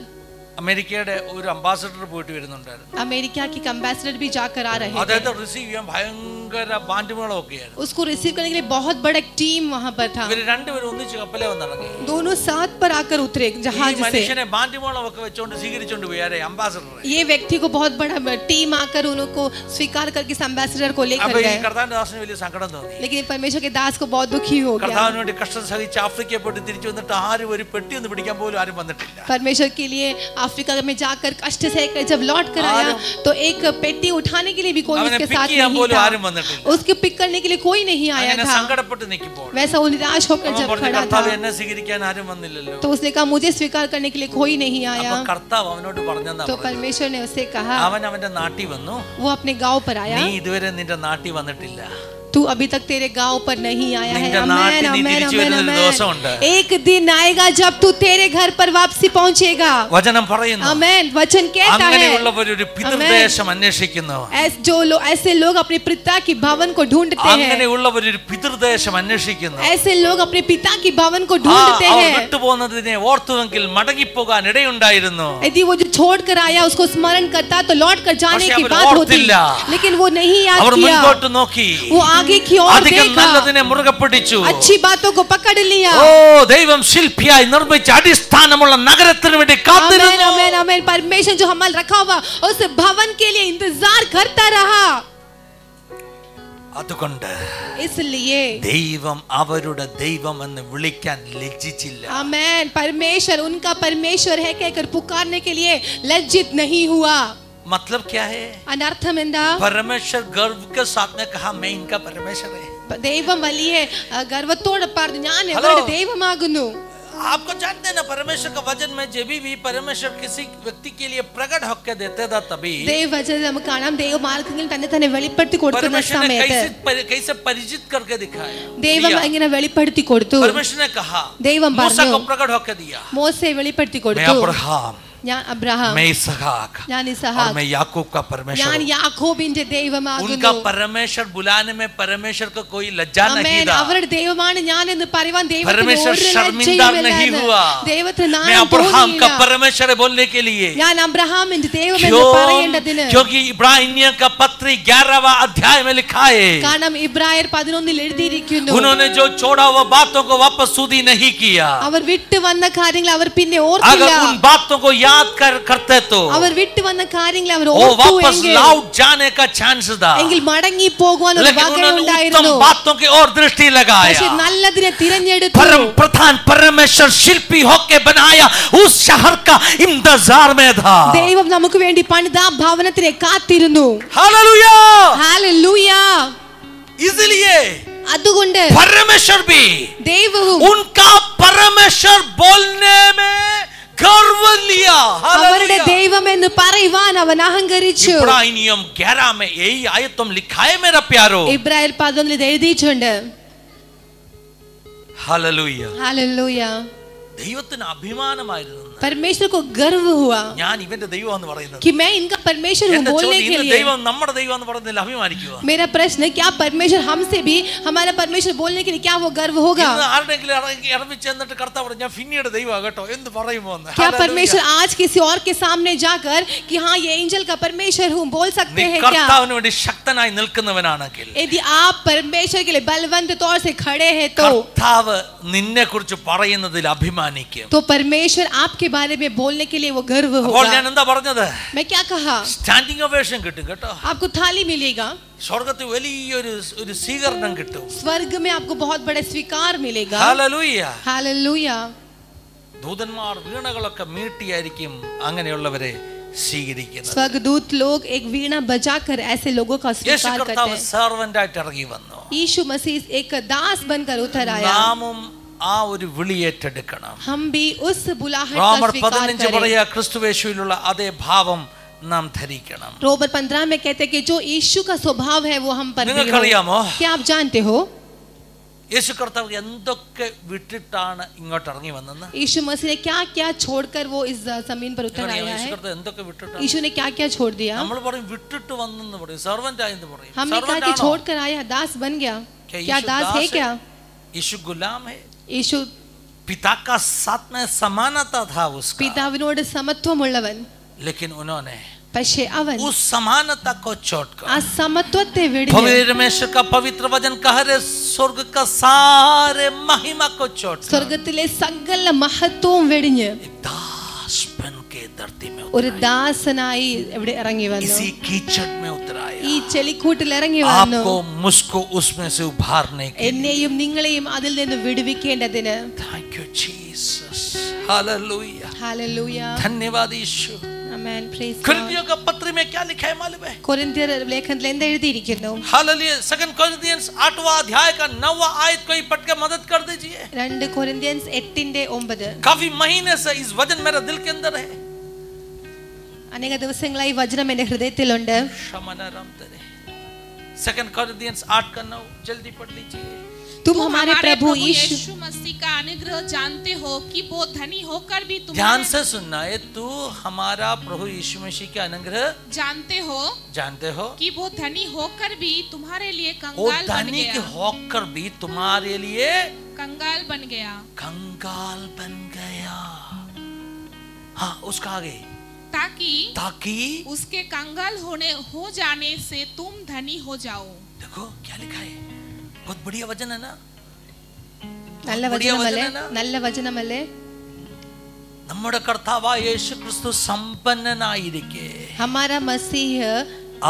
അമേരിക്കയുടെ ഒരു അംബാസഡർ പോയിട്ട് വരുന്നുണ്ടായിരുന്നു. अमेरिका की एम्बेसडर भी जाकर आ रहे थे. അദ്ദേഹത്തെ റിസീവ് ചെയ്യാൻ ഭയങ്കര ബാൻഡുമേളമൊക്കെ ആയിരുന്നു. उसको रिसीव करने के लिए बहुत बड़ा टीम वहां पर था. ഇവര് രണ്ടുപേരും ഒന്നിച്ച് കപ്പലേ വന്നിറങ്ങി. दोनों साथ पर आकर उतरे ഈ जहाज से. മനുഷ്യനെ ബാൻഡുമേളമൊക്കെ വെച്ചോണ്ട് സ്വീകരിച്ചോണ്ട് പോയി ആരെ അംബാസഡറെ. ये व्यक्ति को बहुत बड़ा टीम आकर उनको स्वीकार करके इस एम्बेसडर को लेकर അപ്പൊ ഈ गए. കർത്താവിന്റെ ദാസന് വലിയ സങ്കടം തോന്നി. लेकिन परमेश्वर के दास को बहुत दुखी हो गया. കർത്താവിന് വേണ്ടി കഷ്ടം സഹിച്ച് ആഫ്രിക്കയിൽ പോയിട്ട് തിരിച്ചു വന്നിട്ട് ആരും ഒരു പെട്ടി ഒന്ന് പിടിക്കാൻ പോലും ആരും വന്നിട്ടില്ല. परमेश्वर के लिए अफ्रीका में जाकर कष्ट सहकर जब लौट कर आया तो एक पेटी उठाने के लिए भी कोई उसके साथ नहीं था. उसके पिक करने के लिए कोई नहीं आया था. സങ്കടപ്പെട്ട് നിൽക്കുമ്പോൾ वैसा वो निराश होकर जब खड़ा था എന്നെ സ്വീകരിക്കാൻ ആരും വന്നില്ലല്ലോ. तो उसने कहा मुझे स्वीकार करने के लिए कोई नहीं आया. അപ്പോൾ കർത്താവ് അവനോട് പറഞ്ഞതാ, तो परमेश्वर ने उससे कहा, അവൻ അവന്റെ നാട്ടിൽ വന്നു, वो अपने गांव पर आया. നീ ഇതുവരെ നിന്റെ നാട്ടിൽ വന്നിട്ടില്ല. तू अभी तक तेरे गांव पर नहीं आया है। നിന്റെ आमेन നാട്ടിൽ നീ आमेन തിരിച്ചു आमेन വരുന്ന ഒരു आमेन। ദിവസമുണ്ട്. एक दिन आएगा जब तू तेरे घर पर वापसी पहुंचेगा। വചനം പറയുന്നു आमेन। वचन कहता है അങ്ങനെയുള്ളവർ ഒരു പിതൃദേശം അന്വേഷിക്കുന്നു. ऐसे लोग अपने पिता की भवन को ढूंढते हैं। അങ്ങനെയുള്ളവർ ഒരു പിതൃദേശം അന്വേഷിക്കുന്നു. ऐसे लोग अपने पिता की भवन को ढूंढते അവർ हैं। വിട്ടുപോകുന്നതിനെ ഓർത്തുവെങ്കിൽ മടങ്ങിപ്പോകാൻ ഇടയുണ്ടായിരുന്നു. यदि वो जो छोड़कर आया उसको स्मरण करता तो लौट कर जाने പക്ഷേ की അവർ बात होती, ഓർത്തില്ല. लेकिन वो नहीं याद അവർ किया। മുൻപോട്ട് നോക്കി, वो आगे की ओर അധികം देखा, നല്ലതിനെ മുറുകെ പിടിച്ചു. अच्छी बातों को पकड़ लिया। ഓ ദൈവം ശില്പിയായി നിർമ്മിച്ച അടിസ്ഥാനമുള്ള നഗരത്തിന് വേണ്ടി आमेन കാത്തിരുന്നു. आमेन आमेन। परमेश्वर जो हमारा रखा हुआ उस भवन के लिए इंतजार करता रहा। അതുകൊണ്ട് इसलिए ദൈവം അവരുടെ ദൈവം എന്ന് വിളിക്കാൻ ലജ്ജിച്ചില്ല. आमेन। परमेश्वर उनका परमेश्वर है कहकर पुकारने के लिए लज्जित नहीं हुआ। मतलब क्या है? अनर्थम എന്താ? परमेश्वर गर्व के साथ ने कहा मैं इनका परमेश्वर है. ദൈവം വലിയ ഗർവത്തോടെ പറഞ്ഞു ഞാൻ അവരുടെ ദൈവമാകുന്നു. आपको जानते हैं ना, परमेश्वर का वचन में जब भी परमेश्वर किसी व्यक्ति के लिए प्रकट होकर देते था तभी ദൈവവചനം നമുക്ക് കാണാം ദൈവമാർഗ്ഗങ്ങൾ തന്നെ തന്നെ വെളിപ്പെടുത്തി കൊടുക്കുന്ന സമയത്ത് कैसे परिचित करके दिखाया. ദൈവം ഇങ്ങനെ വെളിപ്പെടുത്തി കൊടുത്തു. परमेश्वर ने कहा, ദൈവം मूसा को പറഞ്ഞു प्रकट होकर दिया, മോശയെ വെളിപ്പെടുത്തി मैं കൊടുത്തു. अब्राहम, ഞാൻ അബ്രഹാം, मैं इसहाक ഞാൻ और ഇസഹാക്ക്, मैं याकूब का परमेश्वर ഞാൻ हूं. യാക്കോബിന്റെ उनका ദൈവമാകുന്നു. परमेश्वर बुलाने में परमेश्वर को कोई लज्जा नहीं ആമേൻ. था. അവരുടെ ദൈവമാണ് ഞാൻ എന്ന് പറയുവാൻ ദൈവത്തിന് परमेश्वर ഒരു शर्मिंदा नहीं हुआ. ദൈവത്തിന് मैं നാണം अब्राहम का തോന്നിയില്ല. परमेश्वर है बोलने के लिए, ഞാൻ അബ്രഹാമിന്റെ ദൈവം എന്ന് പറയേണ്ടതിന്. क्योंकि इब्रानियों का पत्र 11वां अध्याय में लिखा है, കാരണം ഇബ്രായർ 11 എഴുതിയിരിക്കുന്നു, उन्होंने जो छोड़ा हुआ बातों को वापस सुधी नहीं किया. അവർ വിട്ടു വന്ന കാര്യങ്ങൾ അവർ പിന്നെ अगर ഓർത്തില്ല. उन बातों को याद करते तो അവർ വിട്ടു വന്ന കാര്യങ്ങൾ അവർ वो वापस ഓർത്തുവെങ്കിൽ लौट जाने का चांस था. എങ്കിൽ മടങ്ങി പോകുവാൻ ഒരു लेकिन വക उन्होंने ഉണ്ടായിരുന്നു. उत्तम बातों की ओर दृष्टि लगाया. പക്ഷേ നല്ലതിനെ തിരഞ്ഞെടുത്തു. परम प्रधान परमेश्वर शिल्पी होके बनाया उस शहर का इंतजार में था. ദൈവം നമുക്ക് വേണ്ടി പണിത ഭവനത്തിനെ കാത്തിരുന്നു. हालेलुया. ഹല്ലേലൂയ. इसलिए അതുകൊണ്ട് परमेश्वर भी ദൈവവും उनका परमेश्वर बोलने में गर्व लिया. അവരുടെ ദൈവം എന്ന് പറയുവാൻ അവൻ അഹങ്കരിച്ചു. इब्रानियों 11 में यही आयत तुम लिखा है मेरा प्यारो. ഇബ്രായർ 11 എഴുതിയിട്ടുണ്ട്. हालेलुया. ഹല്ലേലൂയ. ദൈവത്തിന് അഭിമാനമായിരുന്നു. परमेश्वर को गर्व हुआ ഞാൻ ഇവന്റെ ദൈവം എന്ന് പറയുന്നത്. कि मैं इनका परमेश्वर हूँ बोलने के लिए. ദൈവം നമ്മുടെ ദൈവം എന്ന് പറയുന്നതിൽ അഭിമാനിക്കുക. मेरा प्रश्न है क्या परमेश्वर हमसे भी हमारा परमेश्वर बोलने के लिए क्या वो गर्व होगा? ആരുടെങ്കിലും ഇറങ്ങി ചെന്നിട്ട് കർത്താവ് പറഞ്ഞു ഞാൻ ഫിന്നിയുടെ ദൈവമാ കേട്ടോ എന്ന് പറയുമോ എന്ന്? क्या परमेश्वर आज किसी और के सामने जाकर कि हाँ ये एंजल का परमेश्वर हूँ बोल सकते हैं क्या? കർത്താവിന് വേണ്ടി ശക്തനായി നിൽക്കുന്നവനാണെങ്കിൽ, यदि आप परमेश्वर के लिए बलवंत तौर से खड़े हैं तो കർത്താവ് നിന്നെ കുറിച്ച് പറയുന്നതിൽ അഭിമാനിക്കും. तो परमेश्वर आपके बारे में बोलने के लिए वो गर्व അപ്പോൾ ഞാൻ होगा. എന്താ പറഞ്ഞത്? मैं क्या कहा? സ്റ്റാൻഡിംഗ് ഒവേഷൻ കിട്ടും കേട്ടോ. आपको थाली मिलेगा, സ്വർഗ്ഗത്തിൽ വലിയൊരു സ്വീകരണം കിട്ടും. स्वर्ग में आपको बहुत बड़ा स्वीकार मिलेगा. ഹല്ലേലൂയ. हालेलुया. ദൂതന്മാർ വീണകളൊക്കെ മീട്ടിയായിരിക്കും അങ്ങനെയുള്ളവരെ സ്വീകരിക്കുന്നത്. स्वर्गदूत लोग एक वीणा बजाकर ऐसे लोगों का യേശു स्वीकार करते കർത്താവ് हैं. സെർവന്റ് ആയിട്ട് ഇറങ്ങി വന്നു. यीशु मसीह एक दास बनकर उतर आया. നാമും ആ ഒരു വിളി ഏറ്റെടുക്കണം. हम भी उस बुलाहट റോമർ का स्वीकार 15 करें. പറയാ ക്രിസ്തുയേശുവിലുള്ള അതേ ഭാവം നാം ധരിക്കണം. रोमर 15 में कहते हैं कि जो यीशु का स्वभाव है वो हम पर भी നിങ്ങൾക്കറിയാമോ? हो. क्या आप जानते हो യേശു കർത്താവ് എന്തൊക്കെ വിട്ടിട്ടാണ് ഇങ്ങോട്ട് ഇറങ്ങി വന്നെന്ന്? यीशु मसीह ने क्या क्या छोड़कर वो इस जमीन पर उतर आया യേശു है? കർത്താവ് എന്തൊക്കെ വിട്ടിട്ടാണ്? यीशु ने क्या क्या छोड़ दिया? നമ്മൾ പറയും വിട്ടിട്ട് വന്നെന്ന് പറയും, സെർവന്റ് ആയെന്ന് പറയും. हमने कहा कि छोड़कर आया, दास बन गया. क्या दास है क्या? യേശു ഗുലാം है. यीशु पिता का साथ में समानता था उसका, പിതാവിനോട് സമത്വമുള്ളവൻ. लेकिन उन्होंने പക്ഷേ അവൻ उस समानता को छोड़कर ആ സമത്വത്തെ വെടിഞ്ഞ് परमेश्वर का पवित्र वचन कह रहे स्वर्ग का सारे महिमा को छोड़कर സ്വർഗ്ഗത്തിലെ സകല മഹത്വവും വെടിഞ്ഞ് दास बन के धरती में ഒരു ദാസനായി ഇവിടെ ഇറങ്ങി വന്നു. इसी कीचड़ में उतराया. ഈ ചെളിക്കൂട്ടിൽ ഇറങ്ങി വന്നു. आपको मुझको उसमें से उभारने के എന്നെയും നിങ്ങളെയും അതിൽ നിന്ന് വിടുവിക്കേണ്ടതിന്. Thank you Jesus. Hallelujah. Hallelujah. धन्यवाद यीशु. ആമേൻ. Praise God. कुरिन्थियों का पत्र में क्या लिखा है मालूम है? കൊരിന്ത്യർ ലേഖനത്തിൽ എന്താ എഴുതിയിരിക്കുന്നു? हालेलुया. 2 कोरिन्थियंस 8वां अध्याय का 9वां आयत कोई पढ़ के मदद कर दीजिए. 2 കൊരിന്ത്യൻസ് 8:9. काफी महीने से इस वचन मेरे दिल के अंदर है. അനേക ദിവസങ്ങളായി വചനം എൻ്റെ ഹൃദയത്തിലുണ്ട്. 2 Corinthians 8 का 9 जल्दी पढ़ लीजिए। तुम हमारे प्रभु यीशु मसीह का अनुग्रह जानते हो कि वो धनी होकर भी ध्यान तुम्हारे से सुनना है, तू हमारा प्रभु यीशु मसीह का अनुग्रह जानते हो कि वो धनी होकर भी तुम्हारे लिए वो कंगाल बन धनी के गया। होकर भी तुम्हारे लिए कंगाल बन गया। कंगाल बन गया। हाँ, उसका आगे, ताकि उसके कंगाल हो जाने से तुम धनी हो जाओ। देखो क्या लिखा है, बहुत बढ़िया वचन है ना, നല്ല വചനമല്ലേ നമ്മുടെ കർത്താവായ യേശു ക്രിസ്തു സമ്പന്നനായിരിക്കെ हमारा मसीह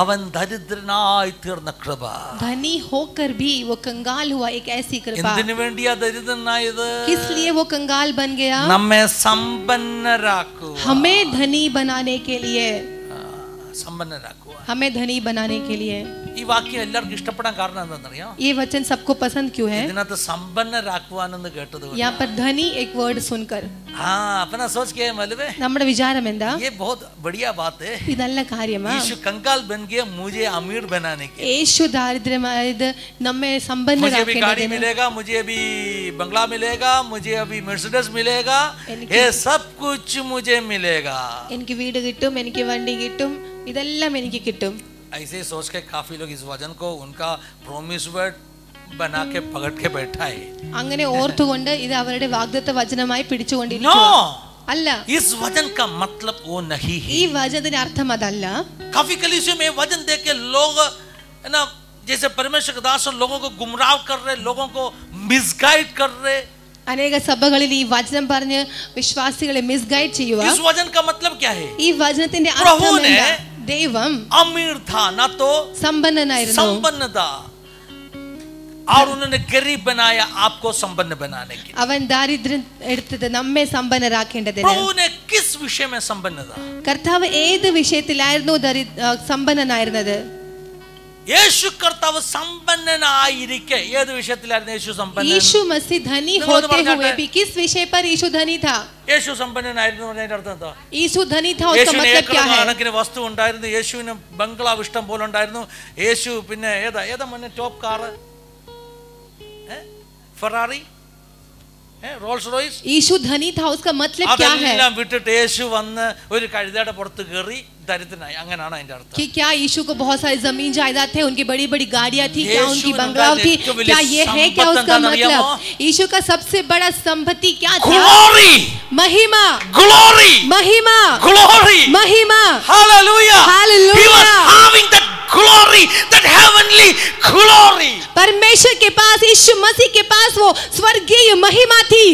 അവൻ ദരിദ്രനായി തീർന്ന കൃപ, धनी होकर भी वो कंगाल हुआ, एक ऐसी कृपा। എന്തിനു വേണ്ടിയാ ദരിദ്രനായത്? किस लिए वो कंगाल बन गया? നമ്മെ സമ്പന്നരാക്കുക, हमें धनी बनाने के लिए, സമ്പന്നരാക്കുക, हमें धनी बनाने के लिए। ഈ വാക്യം എല്ലാവർക്കും ഇഷ്ടപ്പെടാൻ കാരണം എന്താണെന്നറിയോ? ये वचन सबको पसंद क्यों है? ഇതിനകത്ത് സമ്പന്നരാക്കുവാനെന്ന് കേട്ടത് यहाँ पर धनी एक वर्ड सुनकर हाँ अपना सोच के मालूम है, നമ്മുടെ വിചാരം എന്താ? ये बहुत बढ़िया बात है। ഇത് നല്ല കാര്യമാ. यीशु कंगाल बन गया मुझे अमीर बनाने के। യേശു ദാരിദ്ര്യമായത് നമ്മെ मुझे भी गाड़ी സമ്പന്നരാക്കേണ്ടതിന്. मिलेगा, मुझे भी बंगला मिलेगा, मुझे अभी मर्सिडीज मिलेगा, എനിക്ക് ये सब कुछ मुझे मिलेगा। എനിക്ക് വീട് കിട്ടും, എനിക്ക് വണ്ടി കിട്ടും, ഇതെല്ലാം എനിക്ക് കിട്ടും. ऐसे सोच के काफी लोग इस वचन को उनका प्रोमिस वर्ड बना के पकड़ के बैठा है। അങ്ങനെ ഓർത്തുകൊണ്ട് ഇത് അവരുടെ വാഗ്ദത്ത വചനമായി नो, പിടിച്ചുകൊണ്ടിരിക്കുക. അല്ല, इस वचन का मतलब वो नहीं ഈ है। വചനത്തിന്റെ അർത്ഥം അതല്ല. काफी कलीसियों में वचन देख के लोग है ना, जैसे परमेश्वर के दास लोगों को गुमराह कर रहे, लोगों को मिसगाइड कर रहे। അനേക സഭകളിൽ ഈ വചനം പറഞ്ഞ് വിശ്വാസികളെ മിസ്ഗൈഡ് ചെയ്യുക. इस वचन का मतलब क्या है? ഈ വചനത്തിന്റെ प्रभु അർത്ഥം ने എന്താ? ദൈവം अमीर था ना तो സമ്പന്നനായിരുന്നു, संपन्न था, और उन्होंने गरीब बनाया आपको संपन्न बनाने के लिए। അവൻ ദാരിദ്ര്യം എടുത്തത് നമ്മെ സമ്പന്നരാക്കേണ്ടതിന്. प्रभु ने किस विषय में संपन्न था? കർത്താവ് ഏത് വിഷയത്തിലായിരുന്നു സമ്പന്നനായിരുന്നത്? യേശു കർത്താവ് സമ്പന്നനായിരിക്കെ ഏത് വിഷയത്തിലായിരുന്നു യേശു സമ്പന്നൻ? यीशु मसीह धनी होते हुए भी किस विषय पर यीशु धनी था? യേശു സമ്പന്നനായിരുന്നു എന്നതിന്റെ അർത്ഥം എന്താ? यीशु धनी था, उसका യേശുവിന് मतलब क्या है? കണക്കിന് വസ്തു ഉണ്ടായിരുന്നു, യേശുവിന് ബംഗ്ലാവ് ഇഷ്ടം പോലെ ഉണ്ടായിരുന്നു, യേശു പിന്നെ ഏതാ മുന്നേ top car, Ferrari, Rolls Royce. Yeshu धनी था, उसका मतलब क्या है? അതെല്ലാം വിട്ടിട്ട് യേശു വന്ന് ഒരു കഴുതയുടെ പുറത്ത് കയറി ദരിദ്രനായി, അങ്ങനെയാണ് അതിന്റെ അർത്ഥം. कि क्या यीशु को बहुत सारी जमीन जायदाद थे, उनकी बड़ी बड़ी गाड़ियां थी, क्या उनकी बंगलाव थी? क्या ये है क्या उसका मतलब? यीशु का सबसे बड़ा संपत्ति क्या था? ग्लोरी, महिमा, ग्लोरी, महिमा, ग्लोरी, महिमा. Hallelujah, Hallelujah. he was having that glory, that heavenly glory. परमेश्वर के पास, यीशु मसीह के पास वो स्वर्गीय महिमा थी.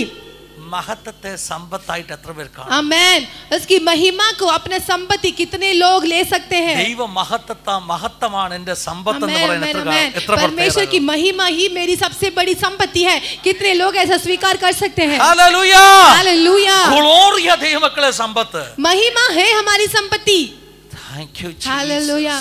महत्ते സമ്പത്തായിട്ട് എത്ര പേർ കാണും? आमेन. उसकी महिमा को अपने संपत्ति कितने लोग ले सकते हैं? ദൈവ മഹത്വമാണ് എൻ്റെ സമ്പത്ത് എന്ന് പറയുന്നത് എത്ര परमेश्वर की महिमा ही मेरी सबसे बड़ी संपत्ति है. कितने लोग ऐसा स्वीकार कर सकते हैं? Hallelujah, hallelujah. ग्लोरिया ദൈവമക്കളെ സമ്പത്ത്. महिमा है हमारी संपत्ति. Thank you Jesus. Hallelujah.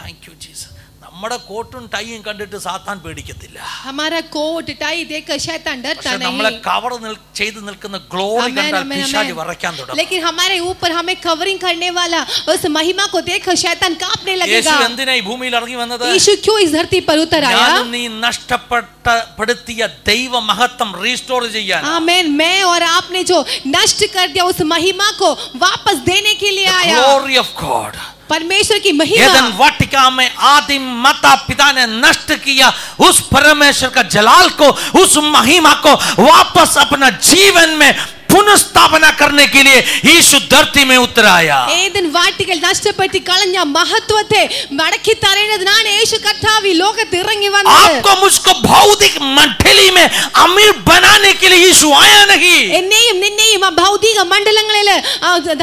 Thank you Jesus. നമ്മുടെ കോട്ടും ടൈയും കണ്ടിട്ട് സാത്താൻ പേടിക്കത്തില്ല. हमारा कोट टाई देखकर शैतान डरता नहीं. നമ്മളെ കവർ ചെയ്തു നിൽക്കുന്ന ഗ്ലോറി കണ്ടാൽ പിശാച് വിറയ്ക്കാൻ തുടങ്ങും. लेकिन हमारे ऊपर हमें कवरिंग करने वाला उस महिमा को देखकर शैतान कांपने लगेगा. യേശു എന്തിനാ ഈ ഭൂമിയിൽ ഇറങ്ങി വന്നത്? यीशु क्यों इस धरती पर उतर आया? ഞാനും നീ നഷ്ടപ്പെടുത്തിയ ദൈവ മഹത്വം റീസ്റ്റോർ ചെയ്യാൻ. आमेन. मैं और आपने जो नष्ट कर दिया उस महिमा को वापस देने के लिए आया. Glory of God. परमेश्वर की महिमा. एदन वाटिका में आदि माता पिता ने नष्ट किया उस परमेश्वर का जलाल को, उस महिमा को वापस अपना जीवन में पुनर्स्थापना करने के लिए यीशु धरती में उतर आया. ഏദൻ വാട്ടികൽ നഷ്ടപ്പെടുത്തി കളഞ്ഞ മഹത്വത്തെ മടക്കി തരേണ്ടതിനാണ് യേശു കർത്താവ് ഈ ലോകത്ത് ഇറങ്ങി വന്നത്. आपको मुझको भौतिक मंडली में अमीर बनाने के लिए यीशु आया नहीं. എന്നെയും നിന്നെയും ആ ഭൗതിക മണ്ഡലങ്ങളിൽ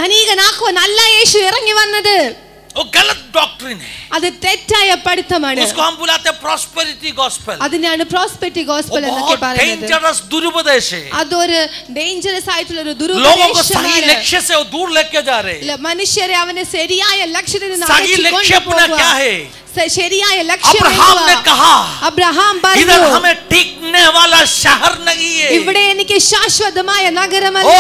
ധനികനാക്കുവാനല്ല യേശു ഇറങ്ങി വന്നത്. वो गलत डॉक्ट्रिन है. അത് തെറ്റായ പഠിത്തമാണ്. उसको हम बुलाते हैं prosperity gospel. അതിനാണ് പ്രോസ്പെരിറ്റി ഗോസ്പൽ എന്നൊക്കെ बहुत പറയുന്നത്. डेंजरस दुरुपदेश है. അതൊരു ഡേഞ്ചറസ് ആയിട്ടുള്ള ഒരു लोगों को सही ദുരുപദേശമാണ്. लक्ष्य से वो दूर लेके जा रहे हैं. മനുഷ്യരെ അവനെ ശരിയായ ലക്ഷ്യത്തിൽ നിന്ന് सही लक्ष्य अपना क्या है? ശരിയായ ലക്ഷ്യം अब्राहम ने कहा അബ്രഹാം इधर പറഞ്ഞു, हमें टिकने वाला शहर नहीं है. ഇവിടെ എനിക്ക് ശാശ്വതമായ നഗരമല്ല. ओ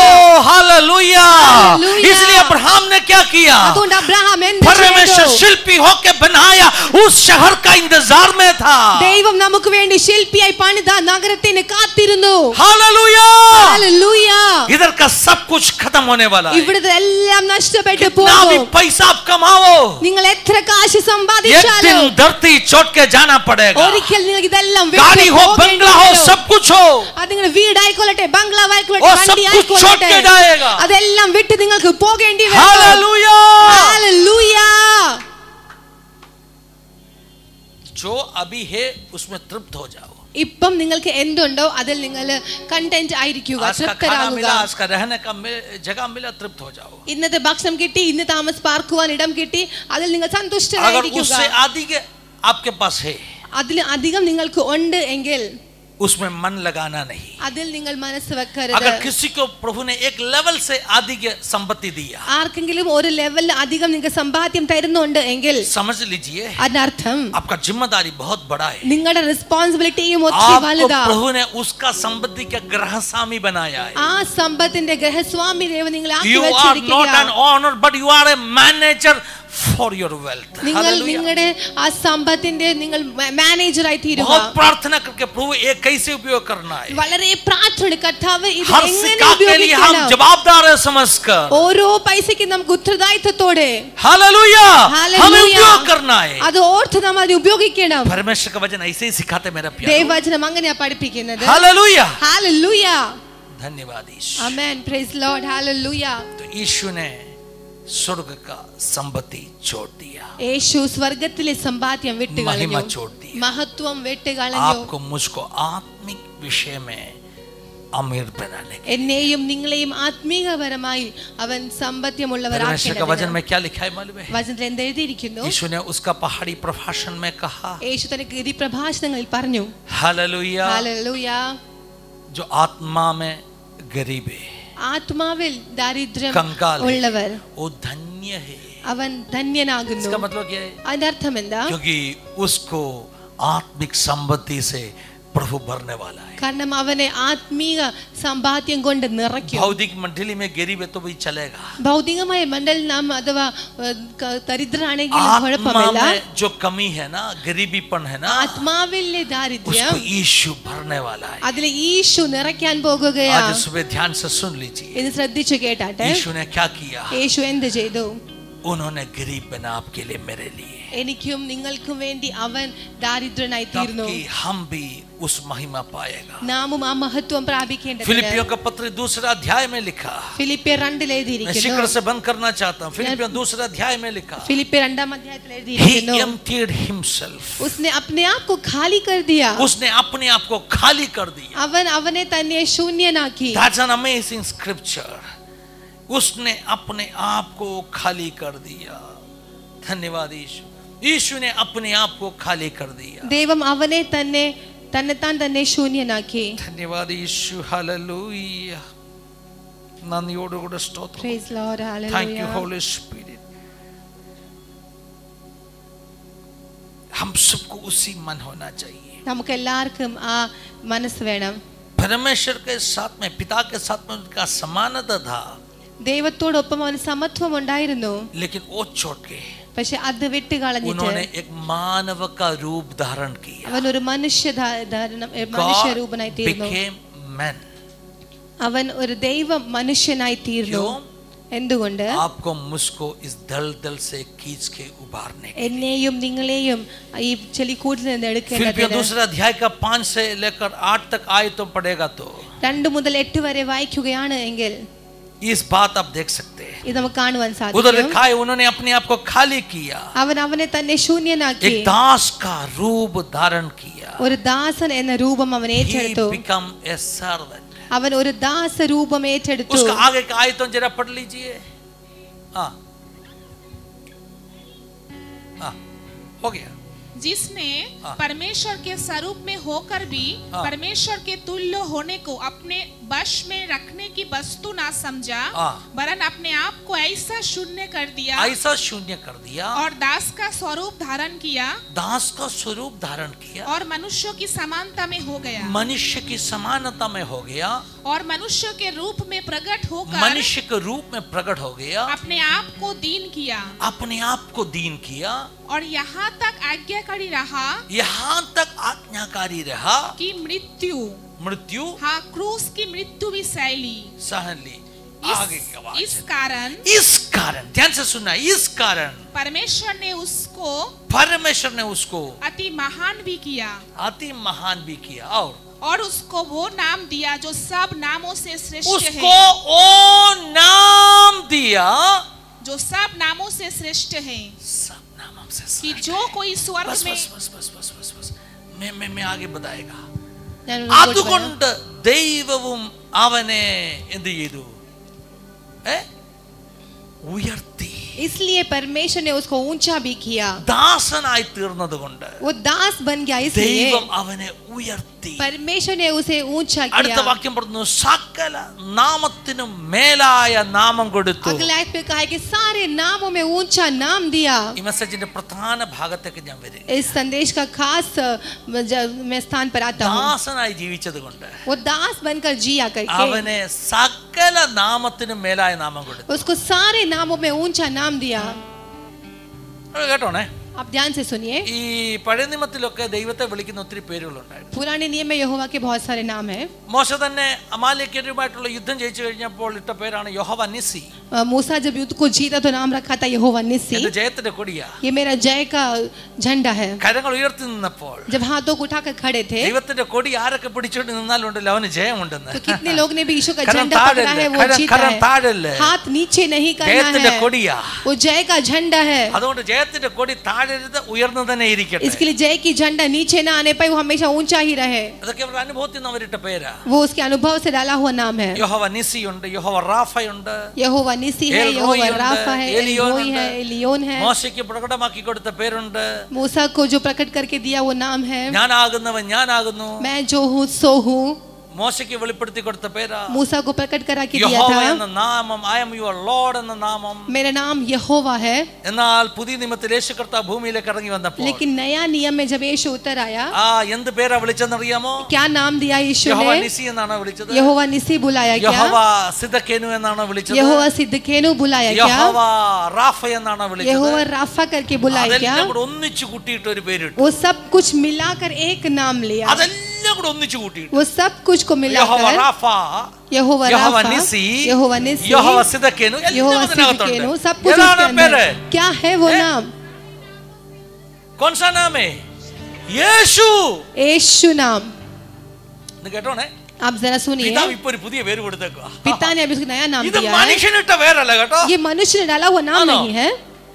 हालेलुया. हालेलुया. इसलिए अब्राहम ने क्या किया? അതുകൊണ്ട് അബ്രഹാം എന്ത് परमेश्वर ചെയ്തു? शिल्पी होके बनाया उस शहर का इंतजार में था। ദൈവം നമുക്ക് വേണ്ടി ശില്പിയായി പണിത നഗരത്തിനെ കാത്തിരുന്നു. Hallelujah, hallelujah. इधर का सब कुछ खत्म होने वाला है। ഇവിടുത്തെ എല്ലാം നഷ്ടപ്പെട്ടു कितना भी പോകും. पैसा आप कमाओ, നിങ്ങൾ എത്ര കാശ് एक സമ്പാദിച്ചാലും दिन धरती छोड़ के जाना पड़ेगा। ഒരിക്കൽ നിങ്ങൾക്ക് ഇതെല്ലാം गाड़ी हो, बंगला हो, सब कुछ हो, അത് നിങ്ങളുടെ വീടായിക്കൊള്ളട്ടെ, ബംഗ്ലാവായിക്കൊള്ളട്ടെ, और सब വണ്ടി कुछ छोड़ ആയിക്കൊള്ളട്ടെ, के जाएगा। അതെല്ലാം വിട്ട് നിങ്ങൾക്ക് പോകേണ്ടി വരും. Hallelujah, hallelujah. जो अभी है उसमें तृप्त हो जाओ। ഇപ്പം നിങ്ങൾക്ക് എന്തുണ്ടോ അതിൽ നിങ്ങൾ കണ്ടന്റ് ആയിരിക്കുക, आज का खाना തൃപ്തരാകുക. मिला, आज का रहने का जगह मिला, तृप्त हो जाओ। ഇന്നത്തെ ഭക്ഷണം കിട്ടി, ഇന്ന് പാർക്കുവാൻ ഇടം കിട്ടി, അതിൽ നിങ്ങൾ अगर സന്തുഷ്ടരായിരിക്കുക. उससे अधिक आपके पास है, അതിൽ അധികം നിങ്ങൾക്ക് ഉണ്ട് എങ്കിൽ उसमें मन लगाना नहीं। അതിൽ നിങ്ങൾ മനസ്സ് अगर വെക്കരുത്. किसी को प्रभु ने एक लेवल से अधिक संपत्ति दिया, ആർക്കെങ്കിലും ഒരു ലെവലിൽ അധികം നിങ്ങൾക്ക് സമ്പാദ്യം തരുന്നുണ്ട് എങ്കിൽ समझ लीजिए അതിനർത്ഥം आपका जिम्मेदारी बहुत बड़ा है। നിങ്ങളുടെ റെസ്പോൺസിബിലിറ്റിയും ഒത്തിരി आपको വലുതാ. प्रभु ने उसका संपत्ति का ग्रहस्वामी बनाया है। ആ സമ്പത്തിന്റെ ഗ്രഹസ്വാമി ദൈവം നിങ്ങളെ ആക്കി You are not an വെച്ചിരിക്കുകയാണ്. owner, but you are a manager for your wealth. നിങ്ങൾ Hallelujah. നിങ്ങളുടെ ആ സമ്പത്തിന്റെ നിങ്ങൾ മാനേജറായി തീരുക. बहुत प्रार्थना करके प्रभु ये कैसे उपयोग करना है, വളരെ പ്രാർത്ഥന കർത്താവ് ഇത് हर എങ്ങനെ सिक्का के लिए हम ഉപയോഗിക്കണം. जवाबदार है समझकर। ഓരോ പൈസയ്ക്ക് നമുക്ക് ഉത്തരവാദിത്തത്തോടെ हालेलुया, हमें Hallelujah. उपयोग करना है। അത് ഓർത്ത് നാം അത് ഉപയോഗിക്കണം. परमेश्वर का वचन ऐसे ही सिखाते मेरा प्यारा। ദൈവവചനം അങ്ങനെയാ പഠിപ്പിക്കുന്നത്. Hallelujah, hallelujah. धन्यवाद यीशु। आमेन, प्रेज लॉर्ड, हालेलुया. तो यीशु ने स्वर्ग का संपत्ति छोड़ दिया, യേശു സ്വർഗ്ഗത്തിലെ സമ്പാദ്യം വിട്ടുകളഞ്ഞു, महिमा छोड़ दी। മഹത്വം വിട്ടുകളഞ്ഞു. आपको मुझको आत्मिक विषय में अमीर बनाने के। എന്നെയും നിങ്ങളെയും ആത്മീകപരമായി അവൻ परमेश्वर का സമ്പത്യമുള്ളവരാക്കേണ്ടതിന്. वचन में क्या लिखा है मालूम है? വചനത്തിൽ എന്തെഴുതിയിരിക്കുന്നു? यीशु ने उसका पहाड़ी प्रभाषण में कहा, യേശു തന്റെ ഗിരിപ്രഭാഷണങ്ങളിൽ പറഞ്ഞു, हालेलुया, ഹല്ലേലൂയ, जो आत्मा में गरीब है, ആത്മാവിൽ ദാരിദ്ര്യം कंगाल ഉള്ളവർ है, वो धन्य है। അവൻ ധന്യനാകുന്നു. इसका मतलब क्या है? അതിന്റെ അർത്ഥം എന്താ? क्योंकि उसको आत्मिक संपत्ति से प्रभु भरने वाला है। കാരണം അവനെ ആത്മീക സമ്പാദ്യം കൊണ്ട് നിറയ്ക്കും. भौतिक मंडली में गरीब है तो भी चलेगा, ഭൗതികമായ മണ്ഡലിൽ നാം അഥവാ ദരിദ്രനാണെങ്കിൽ आत्मा കുഴപ്പമില്ല. में जो कमी है ना, गरीबीपन है ना, ആത്മാവിലെ ദാരിദ്ര്യം उसको यीशु भरने वाला है। അതിലെ ഈശു നിറയ്ക്കാൻ പോകുകയാണ്. आज सुबह ध्यान से सुन लीजिए, ഇത് ശ്രദ്ധിച്ചു കേട്ടാട്ടെ. यीशु ने क्या किया? യേശു എന്ത് ചെയ്തു? उन्होंने गरीब बना आपके लिए, मेरे लिए, എനിക്കും നിങ്ങൾക്കും വേണ്ടി അവൻ ദാരിദ്രനായി തീർന്നു. ताकि हम भी उस महिमा पाएगा। നാമും ആ മഹത്വം പ്രാപിക്കേണ്ടതുണ്ട്. फिलिपियों का पत्र 2 अध्याय में लिखा, ഫിലിപ്പിയർ 2 मैं എഴുതിയിരിക്കുന്നു. शिखर से बंद करना चाहता हूँ। फिलिपियों 2 अध्याय में लिखा, ഫിലിപ്പിയർ 2 अध्यायത്തിൽ He എഴുതിയിരിക്കുന്നു, emptied himself, उसने अपने आप को खाली कर दिया. उसने अपने आप को खाली कर दिया। അവൻ അവനെ തന്നെ ശൂന്യനാക്കി. That's an amazing scripture. उसने अपने आप को खाली कर दिया। धन्यवाद यीशु। यीशु ने अपने आप को खाली कर दिया। ദൈവം അവനെ തന്നെ തന്നെത്താൻ തന്നെ ശൂന്യനാക്കി. धन्यवाद यीशु। हालेलुया, നന്ദിയോടുകൂടെ സ്തോത്രം। Praise Lord, Thank you hallelujah. Holy Spirit। हम सबको उसी मन होना चाहिए। നമുക്ക് എല്ലാവർക്കും ആ മനസ്സ് വേണം. परमेश्वर के साथ में, पिता के साथ में उनका समानता था, ദൈവത്തോടൊപ്പം അവന് സമത്വം ഉണ്ടായിരുന്നു. लेकिन वो छोड़ के പക്ഷെ അത് വിട്ട് കളഞ്ഞിട്ട് उन्होंने एक मानव का रूप धारण किया। അവൻ ഒരു മനുഷ്യ രൂപനായി God തീർന്നു. became man। അവൻ ഒരു ദൈവ മനുഷ്യനായി തീർന്നു. क्यों? എന്തുകൊണ്ട്? आपको मुझको इस दलदल से खींच के उबारने। എന്നെയും നിങ്ങളെയും ഈ ചെളിക്കൂട്ടിൽ നിന്ന് फिलिपियों എടുക്കേണ്ടതിന്. 2 अध्याय का 5 से लेकर 8 तक आयतों पढ़ेगा तो 2 മുതൽ 8 വരെ വായിക്കുകയാണ് എങ്കിൽ इस बात आप देख सकते हैं। ഇത് നമുക്ക് കാണുവാൻ उधर സാധിക്കും. लिखा है, उन्होंने अपने आप को खाली किया, അവൻ അവനെ തന്നെ ശൂന്യനാക്കി. एक दास का रूप धारण किया। ഒരു ദാസൻ എന്ന രൂപം അവൻ He ഏറ്റെടുത്തു. become a servant। അവൻ ഒരു ദാസ രൂപം ഏറ്റെടുത്തു. उसका आगे का आयतों जरा पढ़ लीजिए। हाँ हाँ, हो गया। जिसने परमेश्वर के स्वरूप में होकर भी परमेश्वर के तुल्य होने को अपने वश में रखने की वस्तु ना समझा, वरन अपने आप को ऐसा शून्य कर दिया, ऐसा शून्य कर दिया, और दास का स्वरूप धारण किया, दास का स्वरूप धारण किया, और मनुष्यों की समानता में हो गया। मनुष्य की समानता में हो गया। और मनुष्य के रूप में प्रकट होकर मनुष्य के रूप में प्रकट हो गया, अपने आप को दीन किया, अपने आप को दीन किया, और यहाँ तक आज्ञाकारी रहा, यहाँ तक आज्ञाकारी रहा कि मृत्यु हाँ क्रूस की मृत्यु भी सहन ली। आगे की आवाज। इस कारण ध्यान से सुनना, इस कारण परमेश्वर ने उसको अति महान भी किया और उसको वो नाम दिया जो सब नामों से श्रेष्ठ है। उसको वो नाम दिया जो सब नामों से श्रेष्ठ है, सब नामों से कि जो कोई स्वर्ग में बस मैं आगे बताएगा। അതുകൊണ്ട് ദൈവവും അവനെ എന്ത് ചെയ്തു? ഉയർത്തി। इसलिए परमेश्वर ने उसको ऊंचा भी किया। ദാസനായി തീർന്നതുകൊണ്ട് वो दास बन गया, इसलिए ദൈവം അവനെ ഉയർത്തി। परमेश्वर ने उसे ऊंचा किया। അടുത്ത വാക്യം പറയുന്നു സകല നാമത്തിനും മേലായ നാമം കൊടുത്തു। अगला आयत में कहा है कि सारे नामों में ऊंचा नाम दिया। ഈ മെസ്സേജിന്റെ പ്രധാന ഭാഗത്തേക്ക് ഞാൻ വരും। इस संदेश का खास मैं स्थान पर आता हूँ। ദാസനായി ജീവിച്ചതുകൊണ്ട് वो दास बनकर जिया करके അവനെ സകല നാമത്തിനും മേലായ നാമം കൊടുത്തു। उसको सारे नामों में ऊंचा नाम दिया। കേട്ടോണേ, आप ध्यान से सुनिए। ഈ പഴയ നിയമത്തിലൊക്കെ ദൈവത്തെ വിളിക്കുന്ന ഒത്തിരി പേരുകളുണ്ടായിരുന്നു। पुराने नियम में यहोवा के बहुत सारे नाम हैं। മോശ തന്നെ അമാലേക്യരുമായിട്ടുള്ള യുദ്ധം ജയിച്ചു കഴിഞ്ഞപ്പോൾ ഇട്ട പേരാണ് യഹോവ നിസ്സി। मूसा जब युद्ध को जीता तो नाम रखा था यहोवा निस्सी। ഇത് ജയത്തിന്റെ കൊടിയാ, ये मेरा जय का झंडा है। കരങ്ങൾ ഉയർത്തി നിന്നപ്പോൾ जब हाथों को उठाकर खड़े थे, ദൈവത്തിന്റെ കൊടി ആരൊക്കെ പിടിച്ചോണ്ട് നിന്നാലുണ്ടല്ലോ അവന് ജയമുണ്ടെന്ന്। तो कितने लोग ने भी यीशु का കരം झंडा पकड़ा है, वो जीता കരം है। താഴല്ലേ, हाथ नीचे नहीं करना ജയത്തിന്റെ है, കൊടിയാ। वो जय का झंडा है। അതുകൊണ്ട് ജയത്തിന്റെ കൊടി താഴരുത്, ഉയർന്നു തന്നെ ഇരിക്കട്ടെ। इसके लिए जय की झंडा नीचे ना आने पाए, वो हमेशा ऊंचा ही रहे। അതൊക്കെ അവരുടെ അനുഭവത്തിൽ നിന്ന് അവരിട്ട പേരാ। वो उसके अनुभव से डाला हुआ नाम है। യഹോവ നിസ്സി ഉണ്ട്, യഹോവ റാഫയുണ്ട്, यहोवा निस्सी है, यहोवा राफा है, एलियोन है, एलियोन है। മോശയ്ക്ക് പ്രകടമാക്കി കൊടുത്ത പേരുണ്ട്। मूसा को जो प्रकट करके दिया वो नाम है ഞാനാകുന്നവൻ ഞാനാകുന്നു। मैं जो हूँ सो हूँ। മോശയ്ക്ക് വെളിപ്പെടുത്തി കൊടുത്ത പേരാ। मूसा को प्रकट करा के दिया യഹോവ था എന്ന നാമം, ഐ ആം യുവർ ലോർഡ് എന്ന നാമം। मेरा नाम यहोवा है। എന്നാൽ പുതിയ നിയമത്തിൽ യേശു കർത്താവ് ഭൂമിയിലേക്ക് ഇറങ്ങി വന്നപ്പോൾ लेकिन नया नियम में जब यीशु उतर आया, എന്ത് പേരാ വിളിച്ചെന്നറിയാമോ? क्या नाम दिया यीशु യഹോവ ने? നിസ്സി എന്നാണ് വിളിച്ചത്। यहोवा निस्सी बुलाया क्या? യഹോവ സിദക്കേനു എന്നാണ് വിളിച്ചത്। यहोवा सिदकेनु बुलाया क्या? യഹോവ റാഫ എന്നാണ് വിളിച്ചത്। यहोवा राफा करके बुलाया क्या? അതെല്ലാം കൂടെ ഒന്നിച്ചു കൂട്ടിയിട്ട് ഒരു പേരിട്ടു। वो सब कुछ मिलाकर एक नाम लिया। അതെല്ലാം കൂടെ ഒന്നിച്ചു കൂട്ടിയിട്ട് वो सब कुछ को യഹോവ मिलाकर റാഫ, यहोवा യഹോവ राफा, നിസ്സി, यहोवा निस्सी, യഹോവ സിദക്കേനു, यहोवा എല്ലാം सिदकेनु, അതിനകത്തുണ്ട്। सब कुछ ഏതാണ് उसके പേര്? अंदर। क्या है वो नाम? कौन सा नाम है? യേശു। यीशु नाम। ഇത് കേട്ടോണേ, आप जरा सुनिए। പിതാവ് ഇപ്പോ ഒരു പുതിയ പേര് കൊടുത്തേക്കുക। पिता ने अभी उसको नया नाम ഇത് दिया है। മനുഷ്യനിട്ട പേരല്ല കേട്ടോ। ये मनुष्य ने डाला हुआ नाम ആണോ? नहीं है।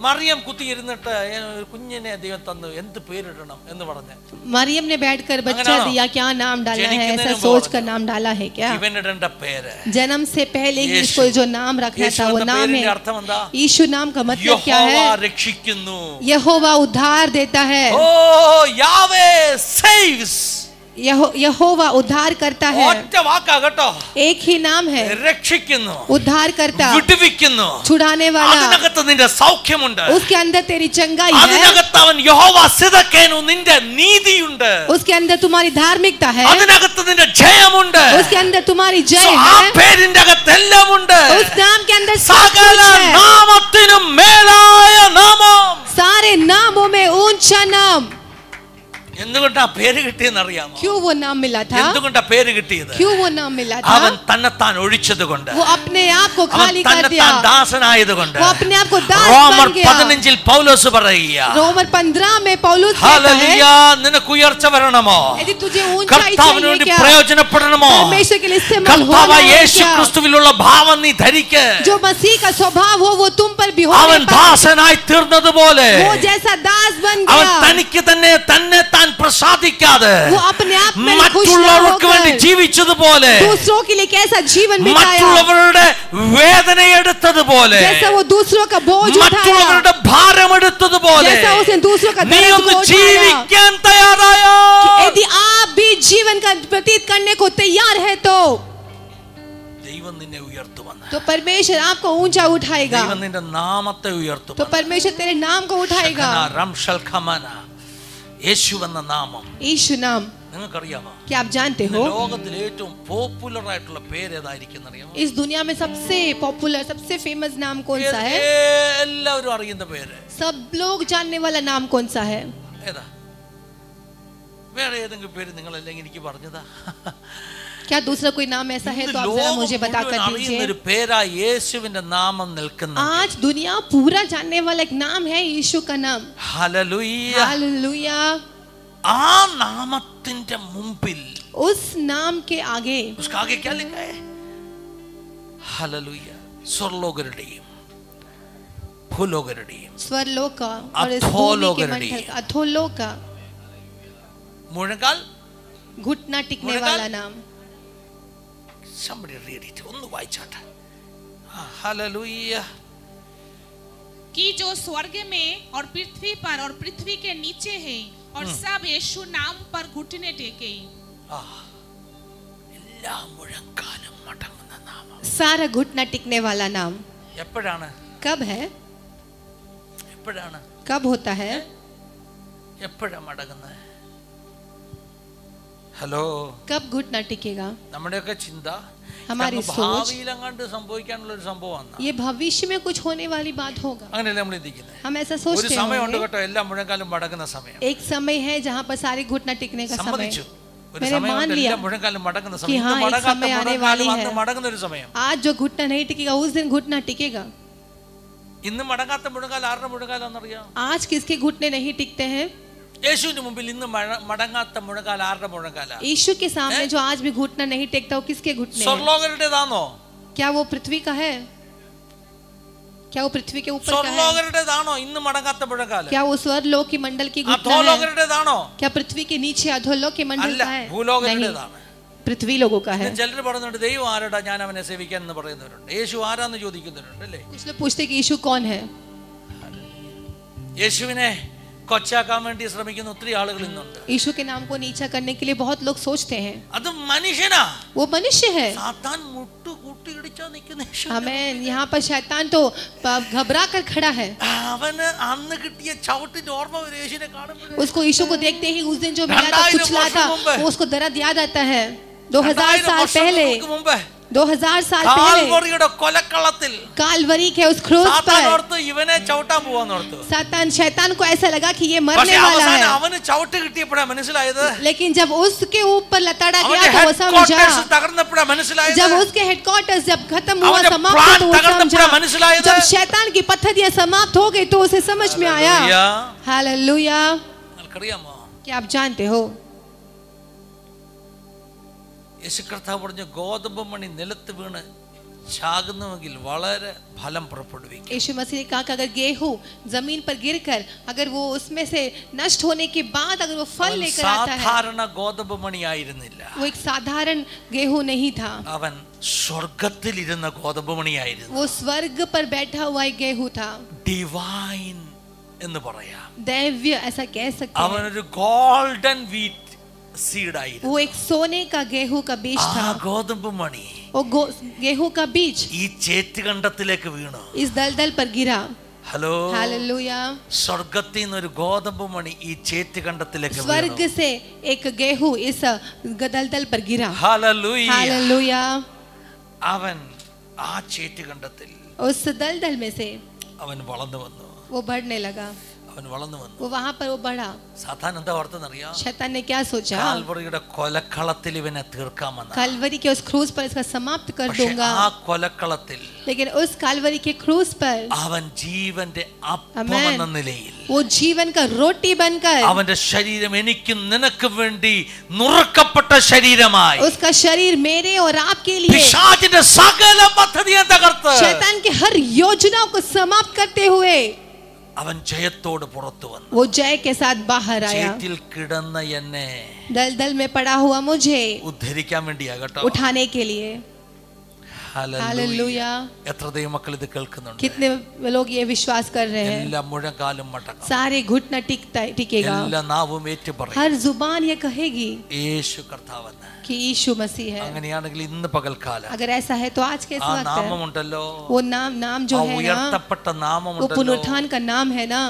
മറിയം കുത്തി ഇരുന്നിട്ട് കുഞ്ഞിനെ ദൈവം തന്നു, എന്ത് പേരിടണം എന്ന് പറഞ്ഞു। मरियम ने बैठकर बच्चा अंगना दिया, क्या नाम डालना है, जनिक ऐसा ने सोच बोला। कर नाम डाला है क्या? ഇവനിടേണ്ട പേര് जन्म से पहले ही यीशु। इसको जो नाम रखना യേശു था वो എന്ന नाम പേരിന്റെ है അർത്ഥം എന്താ? यीशु। नाम का मतलब क्या യഹോവ है? രക്ഷിക്കുന്നു। यहोवा उद्धार देता है। ഓ യാവേ സേവ്സ്। यहोवा उद्धार करता है। ഒറ്റ വാക്കാ കേട്ടോ। एक ही नाम है, രക്ഷിക്കുന്നു, उद्धार करता, വിടുവിക്കുന്നു, छुड़ाने वाला। അതിനകത്ത് നിന്റെ സൗഖ്യമുണ്ട്, उसके अंदर तेरी चंगाई है, അതിനകത്ത് അവൻ യഹോവ സിദക്കേനു, നിന്റെ നീതിയുണ്ട്, उसके अंदर तुम्हारी धार्मिकता है, അതിനകത്ത് നിന്റെ ജയമുണ്ട്, उसके अंदर तुम्हारी जय ആ है, പേരിന്റെ അകത്ത് എല്ലാം ഉണ്ട്। उस नाम के अंदर सब സകല कुछ है। നാമത്തിനും മേലായ നാമം। सारे नामों में ऊंचा नाम। എന്തുകൊണ്ടാ പേര് കിട്ടിയെന്ന് അറിയാമോ? क्यों वो नाम मिला था? എന്തുകൊണ്ടാ പേര് കിട്ടിയത്? क्यों वो नाम मिला था? അവൻ തന്നെത്താൻ ഒഴിച്ചതുകൊണ്ട്, वो अपने आप को അവൻ खाली कर दिया, തന്നെത്താൻ ദാസനായതുകൊണ്ട്। वो अपने आप को दास റോമർ बन गया। 15 പൗലോസ് പറയുക, रोमर 15 में पौलुस कहता ഹല്ലേലൂയ, है, നിനക്ക് ഉയർച്ച വരണമോ? यदि तुझे ऊंचाई കർത്താവിന് चाहिए വേണ്ടി क्या? പ്രയോജനപ്പെടണമോ? परमेश्वर के लिए इस्तेमाल കർത്താവ് होना है യേശു क्या? ക്രിസ്തുവിലുള്ള ഭാവം നീ ധരിക്ക്। जो मसीह का स्वभाव हो वो तुम पर भी അവൻ होने पर, ദാസനായി തീർന്നതുപോലെ वो जैसा दास बन അവൻ गया, തനിക്ക് തന്നെ താൻ പ്രസാദിക്കാതെ वो अपने आप में खुश न മറ്റുള്ളവർക്ക് വേണ്ടി होकर ജീവിച്ചതുപോലെ, दूसरों के लिए कैसा जीवन बिताया, മറ്റുള്ളവരുടെ വേദനയെടുത്തതുപോലെ, जैसा वो दूसरों का बोझ उठाया, മറ്റുള്ളവരുടെ ഭാരമെടുത്തതുപോലെ जैसा उसने दूसरों का നീ दर्द ഒന്ന് को उठाया। ജീവിക്കാൻ തയ്യാറായോ? यदि आप भी जीवन का व्यतीत करने को तैयार है तो ദൈവം നിന്നെ ഉയർത്തുമെന്ന്, तो परमेश्वर आपको ऊंचा उठाएगा, ദൈവം നിന്റെ നാമത്തെ ഉയർത്തും। तो परमेश्वर तेरे नाम को उठाएगा। യേശു എന്ന നാമം यीशु नाम നിങ്ങൾക്കറിയാമോ? क्या आप जानते हो ലോകത്തിലെ ഏറ്റവും പോപ്പുലർ ആയിട്ടുള്ള പേര് ഏതായിരിക്കും അറിയാമോ? इस दुनिया में सबसे पॉपुलर सबसे फेमस नाम कौन सा है? എല്ലാവരും അറിയുന്ന പേര്, सब लोग जानने वाला नाम कौन सा है? ഏതാ? വേറെ ഏതെങ്കിലും പേര് നിങ്ങൾ അല്ലെങ്കിൽ എനിക്ക് പറഞ്ഞതാ? क्या दूसरा कोई नाम ऐसा है तो आप जरा मुझे बता कर दीजिए। ഒരു പേരാ യേശുവിന്റെ നാമം നിൽക്കുന്ന. आज दुनिया पूरा जानने वाला एक नाम है यीशु का नाम। Hallelujah, hallelujah. आ नामത്തിന്റെ മുമ്പിൽ, उस नाम के आगे, उसका आगे क्या लिखा है? हालेलुया, स्वर्लोकരുടെയും ഭൂലോകരുടെയും स्वर्लोक और इस भूमि के मंडल का अधोलोक का മുഴങ്കാൽ घुटना टिकने वाला नाम। somebody read it, ഒന്ന് വായിച്ചാട്ടെ. हालेलुया। कि जो स्वर्ग में और पृथ्वी पर और पृथ्वी के नीचे है और सब यीशु नाम पर घुटने टेके। എല്ലാ മുഴങ്കാലും മടങ്ങുന്ന നാമം, सारा घुटना टिकने वाला नाम। എപ്പോഴാണ്? कब है? എപ്പോഴാണ്? कब होता है? എപ്പോഴാണ് മടങ്ങുന്നത്? ഹലോ, कब घुटना टिकेगा? നമ്മുടെയൊക്കെ ചിന്ത हमारी सोच ഭാവിയിലെങ്ങാണ്ട് സംഭവിക്കാനുള്ള ഒരു സംഭവമാണ്. ये भविष्य में कुछ होने वाली बात होगा, അങ്ങനെയല്ല നമ്മൾ ചിന്തിക്കുന്നത്. हम ऐसा ഒരു सोचते സമയമുണ്ട് हैं। കേട്ടോ, എല്ലാ മുഴങ്കാലും മടങ്ങുന്ന സമയം. एक समय है जहाँ पर सारे घुटना टिकने का समय। സമ്മതിച്ചു, ഒരു मैंने मान സമയമുണ്ട് लिया എല്ലാ മുഴങ്കാലും മടങ്ങുന്ന कि സമയം. हाँ, एक മടങ്ങാത്ത समय आने മുഴങ്കാലും वाली അന്ന് है। മടങ്ങുന്ന ഒരു സമയം. आज जो घुटना नहीं टिकेगा उस दिन घुटना टिकेगा। ഇന്ന് മടങ്ങാത്ത മുഴങ്കാൽ ആരുടെ മുഴങ്കാലാണെന്നറിയാം? आज किसके घुटने नहीं टिकते हैं? യേശുവിന്റെ മുമ്പിൽ ഇന്ന് മടങ്ങാത്ത മുഴങ്കാൽ ആരുടെ മുഴങ്കാലാ? यीशु के सामने जो आज भी घुटना नहीं टेकता वो किसके घुटने हैं? സ്വർലോകരുടേതാണോ? क्या वो पृथ्वी का है? क्या वो पृथ्वी के ऊपर का है? സ്വർലോകരുടേതാണോ ഇന്ന് മടങ്ങാത്ത മുഴങ്കാൽ? क्या वो स्वर्लोक की मंडल की घुटना है? അധോലോകരുടേതാണോ? क्या पृथ्वी के नीचे अधोलोक की मंडल അല്ല, का है? ഭൂലോകരുടേതാണ്. पृथ्वी लोगों का है। ചിലർ പറയുന്നുണ്ട് ദൈവം ആരടാ ഞാൻ അവനെ സേവിക്കാൻ എന്ന് പറയുന്നവരുണ്ട്. യേശു ആരാന്ന് ചോദിക്കുന്നവരുണ്ട് അല്ലേ? कुछ लोग पूछते कि यीशु कौन है? യേശുവിനെ കൊച്ചാക്കാൻ വേണ്ടി ശ്രമിക്കുന്ന ഒത്തിരി ആളുകൾ ഇന്നുണ്ട്. यीशु के नाम को नीचा करने के लिए बहुत लोग सोचते हैं। അത് മനുഷ്യനാ, वो मनुष्य है। സാത്താൻ മുട്ടുകൂട്ടി ഇടിച്ചാ നിൽക്കുന്ന യേശു. हमें यहाँ पर शैतान तो घबरा कर खड़ा है। അവന് അന്ന് കിട്ടിയ ചവിട്ടിന്റെ ഓർമ്മ ഒരു യേശുവിനെ കാണുമ്പോൾ उसको यीशु को देखते ही उस दिन जो मिला था कुचला था वो उसको दर्द याद आता है। 2000 साल पहले 2000 साल पहले കാൽവറിയുടെ കൊലക്കളത്തിൽ कालवरी के उस क्रूस സാത്താൻ पर ഓർത്തു ഇവനെ ചവിട്ടാൻ പോവാന്ന് ഓർത്തു. शैतान को ऐसा लगा कि ये मरने പക്ഷേ वाला है, അവസാനം അവന് ചവിട്ട് കിട്ടിയപ്പോഴാണ് മനസ്സിലായത്. लेकिन जब उसके ऊपर लताड़ा गया അവന്റെ तो वो समझा। headquarters തകർന്നപ്പോഴാണ് മനസ്സിലായത്. जब उसके हेडक्वार्टर्स जब खत्म हुआ അവന്റെ समाप्त plan तो वो തകർന്നപ്പോഴാണ് समझा। മനസ്സിലായത്. जब शैतान की पद्धतियां समाप्त हो गई तो उसे समझ में आया। हालेलुया। നിങ്ങൾക്കറിയാമോ, क्या आप जानते हो യേശു കർത്താവ് പറഞ്ഞ ഗോതമ്പ് മണി നിലത്ത് വീണ് ചാകുന്നുവെങ്കിൽ വളരെ ഫലം പുറപ്പെടുവിക്കും. यीशु मसीह ने कहा कि अगर गेहूं जमीन पर गिरकर अगर वो उसमें से नष्ट होने के बाद अगर वो फल लेकर आता है, സാധാരണ ഗോതമ്പ് മണി ആയിരുന്നില്ല, वो एक साधारण गेहूं नहीं था, അവൻ സ്വർഗത്തിൽ ഇരുന്ന ഗോതമ്പ് മണിയായിരുന്നു. वो स्वर्ग पर बैठा हुआ एक गेहूं था। ഡിവൈൻ എന്ന് പറയാം. दैव्य ऐसा कह सकते हैं। അവനൊരു ഗോൾഡൻ വീറ്റ് സീഡ് ആയിരുന്നു. वो एक सोने का गेहूं का बीज ആ था। ഗോതമ്പ് മണി वो गेहूं का बीज ഈ ചേറ്റുകണ്ടത്തിലേക്ക് വീണു. इस दलदल पर गिरा। Hello, hallelujah. സ്വർഗത്തിൽ നിന്ന് ഒരു ഗോതമ്പ് മണി ഈ ചേറ്റുകണ്ടത്തിലേക്ക് स्वर्ग വീണു. से एक गेहूं इस दलदल पर गिरा। ഹല്ലേലൂയ. हालेलुया। അവൻ ആ ചേറ്റുകണ്ടത്തിൽ उस दलदल में से അവൻ വളർന്നു വന്നു. वो बढ़ने लगा, അവൻ വളർന്നു വന്നു. वो वहां पर वो बढ़ा। സാത്താൻ എന്താ ഓർത്തെന്നറിയാം? शैतान ने क्या सोचा? കാൽവറിയുടെ കൊലക്കളത്തിൽ ഇവനെ തീർക്കാമെന്ന്. कालवरी के उस क्रूस पर इसका समाप्त कर പക്ഷേ दूंगा, ആ കൊലക്കളത്തിൽ लेकिन उस कालवरी के क्रूस पर അവൻ ജീവന്റെ അപ്പം എന്ന നിലയിൽ वो जीवन का रोटी बनकर അവന്റെ ശരീരം എനിക്കും നിനക്കും വേണ്ടി നുറുക്കപ്പെട്ട ശരീരമായി उसका शरीर मेरे और आपके लिए പിശാചിന്റെ സകല പദ്ധതിയെ തകർത്ത് शैतान की हर योजनाओं को समाप्त करते हुए അവൻ ജയത്തോട് പുറത്തു വന്നു. वो जय के साथ बाहर आया। ചേറ്റിൽ കിടന്ന എന്നെ दलदल में पड़ा हुआ मुझे ഉദ്ധരിക്കാൻ വേണ്ടിയാ കേട്ടോ. उठाने के लिए। ഹല്ലേലൂയ. हालेलुया। എത്ര ദൈവമക്കൾ ഇത് കേൾക്കുന്നുണ്ട്? कितने लोग ये विश्वास कर रहे हैं? എല്ലാ മുഴങ്കാലും മടങ്ങും, सारे घुटना टिकेगा, എല്ലാ നാവും ഏറ്റു പറയും हर जुबान ये कहेगी യേശു കർത്താവെന്ന്. कि यीशु मसीह है। അങ്ങനെയാണെങ്കിൽ ഇന്ന് പകൽക്കാലം अगर ऐसा है तो आज के ആ वक्त നാമമുണ്ടല്ലോ, वो नाम जो ആ है ना, ഉയർത്തപ്പെട്ട वो നാമമുണ്ടല്ലോ, पुनरुत्थान का नाम है ना,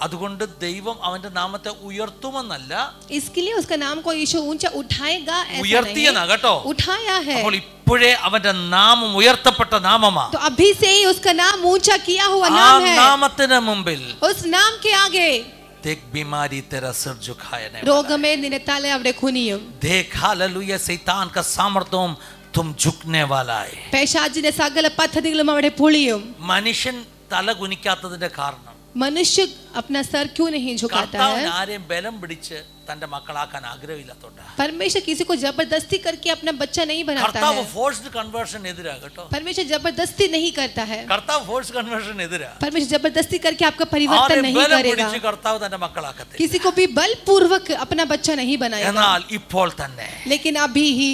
അതുകൊണ്ട് ദൈവം അവന്റെ നാമത്തെ ഉയർത്തുമെന്നല്ല, इसके लिए उसका नाम को यीशु ऊंचा उठाएगा ऐसा ഉയർത്തിയെന്നാ കേട്ടോ, उठाया है। അപ്പോൾ ഇപ്പോഴേ അവന്റെ നാമം ഉയർത്തപ്പെട്ട നാമമാ। तो अभी से ही उसका नाम ऊंचा किया हुआ ആ नाम है। നാമത്തിന് മുമ്പിൽ उस नाम के आगे देख बीमारी तेरा सिर झुकाए नहीं, രോഗമേ നിന്നെ തല അവിടെ കുനിയും। देख हालेलुया शैतान का सामर्थ्य तुम झुकने वाला है। പിശാചിന്റെ സകല പദ്ധതികളും അവിടെ പൊളിയും। മനുഷ്യൻ തല കുനിക്കാത്തതിന്റെ കാരണം, मनुष्य अपना सर क्यों नहीं झुकाता है? ആരെയും ബലം പിടിച്ച് തന്റെ മക്കളാക്കാൻ ആഗ്രഹമില്ലാത്തോണ്ടാ। परमेश्वर किसी को जबरदस्ती करके अपना बच्चा नहीं बनाता കർത്താവ് है। ഫോഴ്സ്ഡ് കൺവേർഷൻ എതിരാ കേട്ടോ, परमेश्वर जबरदस्ती नहीं करता है। കർത്താവ് ഫോഴ്സ്ഡ് കൺവേർഷൻ എതിരാ। परमेश्वर जबरदस्ती करके आपका परिवर्तन नहीं ബലം करेगा। പിടിച്ച് കർത്താവ് തന്റെ മക്കളാക്കത്തില്ല। किसी को भी बलपूर्वक अपना बच्चा नहीं बनाएगा। എന്നാൽ ഇപ്പോൾ തന്നെ लेकिन अभी ही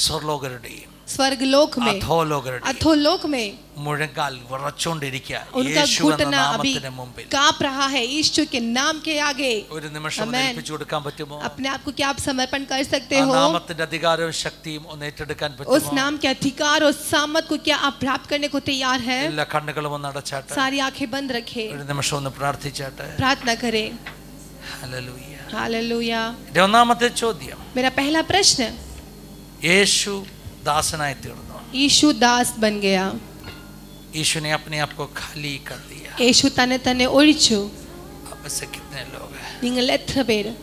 സ്വർലോകരുടെയും स्वर्गलोक में, അധോലോകരുടെയും अधोलोक में മുഴങ്കാൽ വിറച്ചുകൊണ്ടിരിക്കുക उनका യേശു എന്ന घुटना अभी നാമത്തിന് മുമ്പിൽ। कांप रहा है यीशु के नाम के आगे। ഒരു നിമിഷം ഒന്ന് ഏൽപ്പിച്ചു കൊടുക്കാൻ പറ്റുമോ? अपने आप को क्या आप समर्पण कर सकते ആ हो? നാമത്തിന്റെ അധികാരവും ശക്തിയും ഒന്ന് ഏറ്റെടുക്കാൻ उस പറ്റുമോ? नाम के अधिकार और सामर्थ को क्या आप प्राप्त करने को तैयार है? എല്ലാ കണ്ണുകളും ഒന്ന് അടച്ചാട്ടെ, सारी आंखें बंद रखें, ഒരു നിമിഷം ഒന്ന് പ്രാർത്ഥിച്ചാട്ടെ। प्रार्थना करें। ഹല്ലേലൂയ। हालेलुया। ഒന്നാമത്തെ ചോദ്യം, मेरा पहला प्रश्न, യേശു ദാസനായി തീർന്നു, यीशु दास बन गया, यीशु ने अपने आप को खाली कर दिया। യേശു തന്നെ തന്നെ ഒഴിച്ചു। अब से कितने लोग हैं? നിങ്ങൾ എത്ര പേര്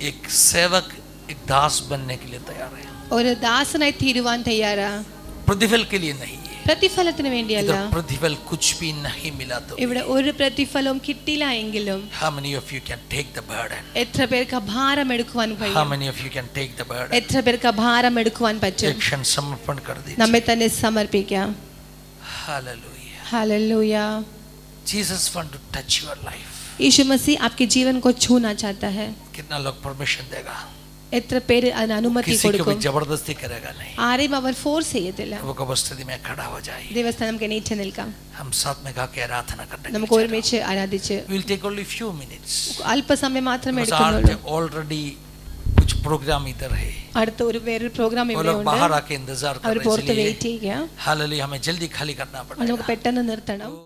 एक सेवक एक दास बनने के लिए तैयार है, ഒരു ദാസനായി തീരുവാൻ തയ്യാറാ? प्रतिफल के लिए नहीं है। പ്രതിഫലത്തിന് വേണ്ടിയല്ല। इधर प्रतिफल कुछ भी नहीं मिला तो ഇവിടെ ഒരു പ്രതിഫലവും കിട്ടില്ല എങ്കിലും how many of you can take the burden? എത്ര പേർക്ക് ഭാരം എടുക്കുവാൻ how കഴിയും? many of you can take the burden? എത്ര പേർക്ക് ഭാരം എടുക്കുവാൻ പറ്റും? एक क्षण समर्पण कर दीजिए। നമ്മെ തന്നെ സമർപ്പിക്കാം। Hallelujah. Hallelujah. Jesus want to touch your life. यीशु मसीह आपके जीवन को छूना चाहता है। कितना लोग परमिशन देगा? എത്ര പേര് അതിന് അനുമതി किसी को भी കൊടുക്കും? जबरदस्ती करेगा नहीं। ആരെയും അവർ ഫോഴ്സ് ചെയ്യത്തില്ല। वो कबरस्ती में खड़ा हो जाए, ദൈവസ്ഥാനം നമുക്ക് എണീറ്റ് നിൽക്കാം, हम साथ में गा के आराधना करने നമുക്ക് ഒരുമിച്ച് ആരാധിച്ച് we'll take only few minutes അല്പസമയം മാത്രമേ because എടുക്കുന്നുള്ളൂ। already कुछ प्रोग्राम इधर है, അടുത്ത ഒരു വേറൊരു പ്രോഗ്രാം वो ഇവിടെ लोग ഉണ്ട്, बाहर आके इंतजार कर അവർ रहे हैं, പുറത്ത് इसलिए വെയിറ്റ് ചെയ്യുക, हालेलुया हमें जल्दी खाली करना നമുക്ക് पड़ेगा। പെട്ടെന്ന് നിർത്തണം।